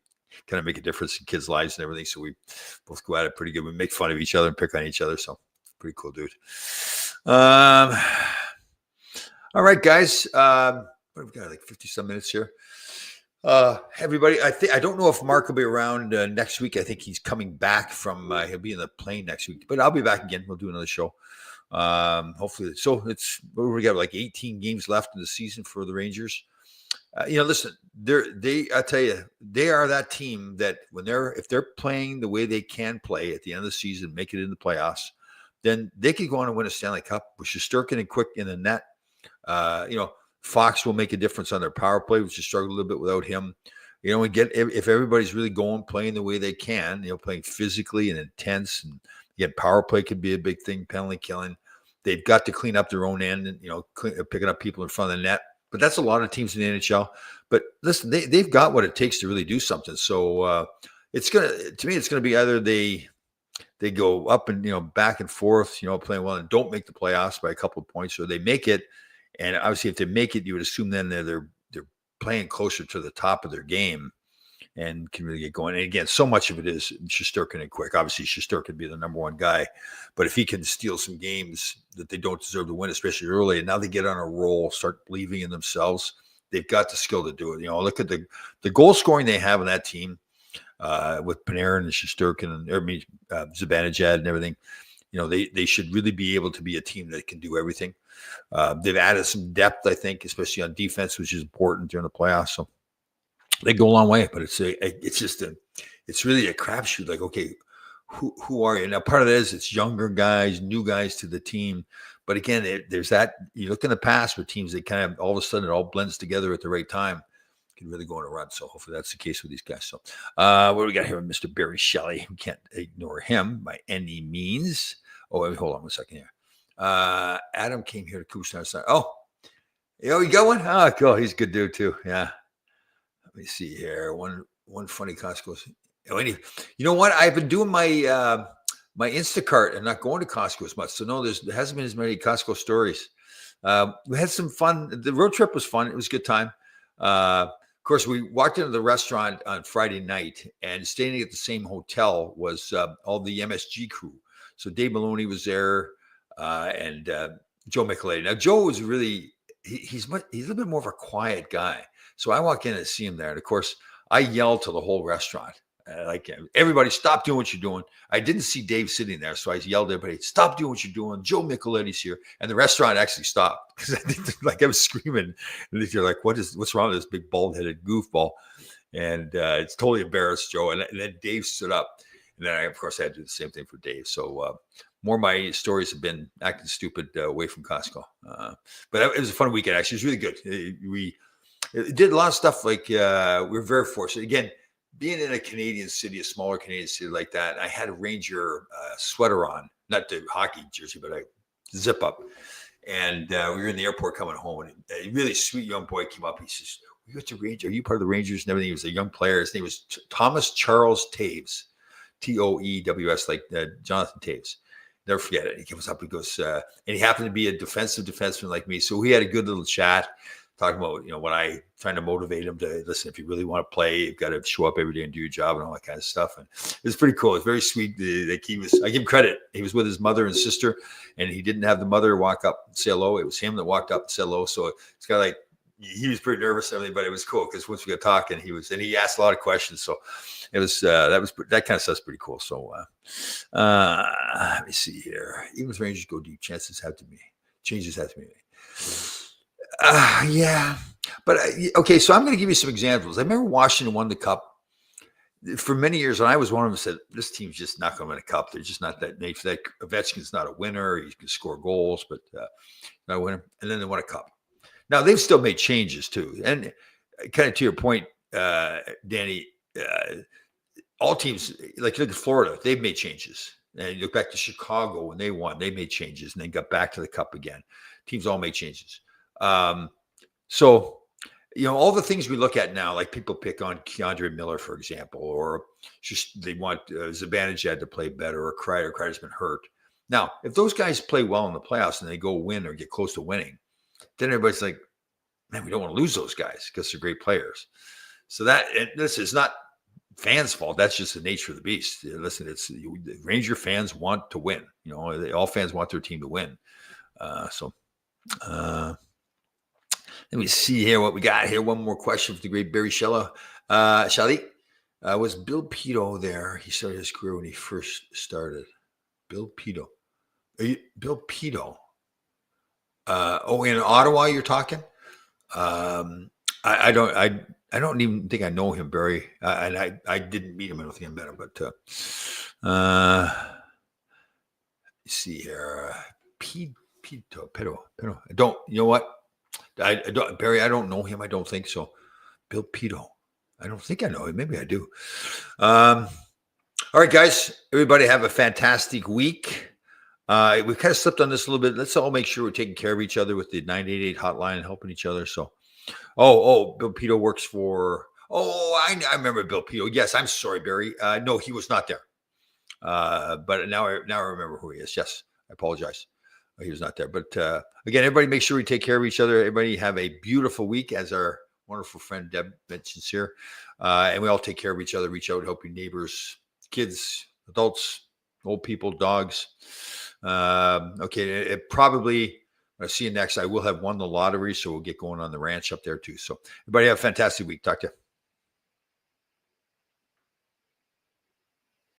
kind of make a difference in kids' lives and everything. So we both go at it pretty good. We make fun of each other and pick on each other. So pretty cool, dude. All right, guys. We've got 50-some minutes here. Everybody, I don't know if Mark will be around next week. I think he's coming back from, he'll be in the plane next week, but I'll be back again. We'll do another show. Hopefully. So we got 18 games left in the season for the Rangers. Listen, I tell you, they are that team that if they're playing the way they can play at the end of the season, make it in the playoffs, then they could go on and win a Stanley Cup with Shesterkin and Quick in the net. Fox will make a difference on their power play, which has struggled a little bit without him. And if everybody's really playing the way they can, playing physically and intense, and again, power play could be a big thing, penalty killing. They've got to clean up their own end and, picking up people in front of the net. But that's a lot of teams in the NHL. But listen, they've got what it takes to really do something. So it's going to be either they go up and, back and forth, playing well and don't make the playoffs by a couple of points, or they make it. And obviously, if they make it, you would assume then they're playing closer to the top of their game and can really get going. And again, so much of it is Shesterkin and Quick. Obviously, Shesterkin could be the number one guy, but if he can steal some games that they don't deserve to win, especially early, and now they get on a roll, start believing in themselves, they've got the skill to do it. Look at the goal scoring they have on that team with Panarin and Shesterkin and Zibanejad and everything. They should really be able to be a team that can do everything. They've added some depth, I think, especially on defense, which is important during the playoffs. So they go a long way, but it's really a crapshoot. Like, okay, who are you? Now, part of that is it's younger guys, new guys to the team. But again, there's that. You look in the past with teams that kind of all of a sudden it all blends together at the right time. Can really go on a run. So hopefully that's the case with these guys. So what do we got here with Mr. Barry Shelley? We can't ignore him by any means. Oh, hold on 1 second here. Adam came here to Kushner. Oh, you got one? Oh, cool. He's a good dude too. Yeah. Let me see here. One funny Costco. You know what? I've been doing my Instacart and not going to Costco as much. So no, there hasn't been as many Costco stories. We had some fun. The road trip was fun. It was a good time. Of course, we walked into the restaurant on Friday night, and staying at the same hotel was all the MSG crew. So Dave Maloney was there, and Joe Micheletti. Now Joe was really he's a little bit more of a quiet guy. So I walk in and see him there, and of course I yelled to the whole restaurant. Like everybody, stop doing what you're doing. I didn't see Dave sitting there, so I yelled at everybody, "Stop doing what you're doing!" Joe Micheletti's here, and the restaurant actually stopped because I was screaming, and they're like, what's wrong with this big bald-headed goofball?" And it's totally embarrassed Joe. And then Dave stood up, and then of course, I had to do the same thing for Dave. So more of my stories have been acting stupid away from Costco, but it was a fun weekend. Actually, it was really good. We did a lot of stuff. Like we were very fortunate again. Being in a Canadian city, a smaller Canadian city like that, I had a Ranger sweater on, not the hockey jersey, but a zip up. And we were in the airport coming home, and a really sweet young boy came up. He says, "You got the Ranger? Are you part of the Rangers?" And everything. He was a young player. His name was Thomas Charles Taves, Toews, like Jonathan Taves. Never forget it. He comes up, he goes, and he happened to be a defensive defenseman like me. So we had a good little chat. Talking about, when I trying to motivate him to listen, if you really want to play, you've got to show up every day and do your job and all that kind of stuff. And it was pretty cool. It's very sweet. I give him credit. He was with his mother and sister, and he didn't have the mother walk up and say hello. It was him that walked up and said hello. So it's kind of like, he was pretty nervous and everything, but it was cool because once we got talking, he asked a lot of questions. So it was, that kind of stuff's pretty cool. So let me see here. Even if Rangers go deep, changes have to be made. Yeah, but okay. So I'm going to give you some examples. I remember Washington won the Cup for many years, and I was one of them. Said this team's just not going to win a Cup. They're just not that made for that. Ovechkin's not a winner. He can score goals, but not a winner. And then they won a Cup. Now they've still made changes too. And kind of to your point, Danny, all teams like look at Florida, they've made changes. And you look back to Chicago when they won, they made changes and then got back to the Cup again. Teams all made changes. So, all the things we look at now, like people pick on Keandre Miller, for example, or just they want Zibanejad to play better, or Kreider's been hurt. Now, if those guys play well in the playoffs and they go win or get close to winning, then everybody's like, man, we don't want to lose those guys because they're great players. So this is not fans' fault. That's just the nature of the beast. Listen, the Ranger fans want to win. All fans want their team to win. Let me see here what we got here. One more question from the great Barry Shelley. Was Bill Pito there? He started his career when he first started. Bill Pito. Bill Pito. In Ottawa you're talking? I don't even think I know him, Barry. And I didn't meet him. I don't think I met him. But let's see here. Pito. I don't. You know what? Barry, I don't know him. I don't think so. Bill Pito. I don't think I know him. Maybe I do. All right, guys. Everybody have a fantastic week. We kind of slipped on this a little bit. Let's all make sure we're taking care of each other with the 988 hotline and helping each other. So, Bill Pito works for. I remember Bill Pito. Yes, I'm sorry, Barry. No, he was not there. But now I remember who he is. Yes, I apologize. He was not there. But again, everybody make sure we take care of each other. Everybody have a beautiful week, as our wonderful friend Deb mentions here. And we all take care of each other, reach out, help your neighbors, kids, adults, old people, dogs. Okay, probably, I'll see you next. I will have won the lottery, so we'll get going on the ranch up there too. So everybody have a fantastic week. Talk to you.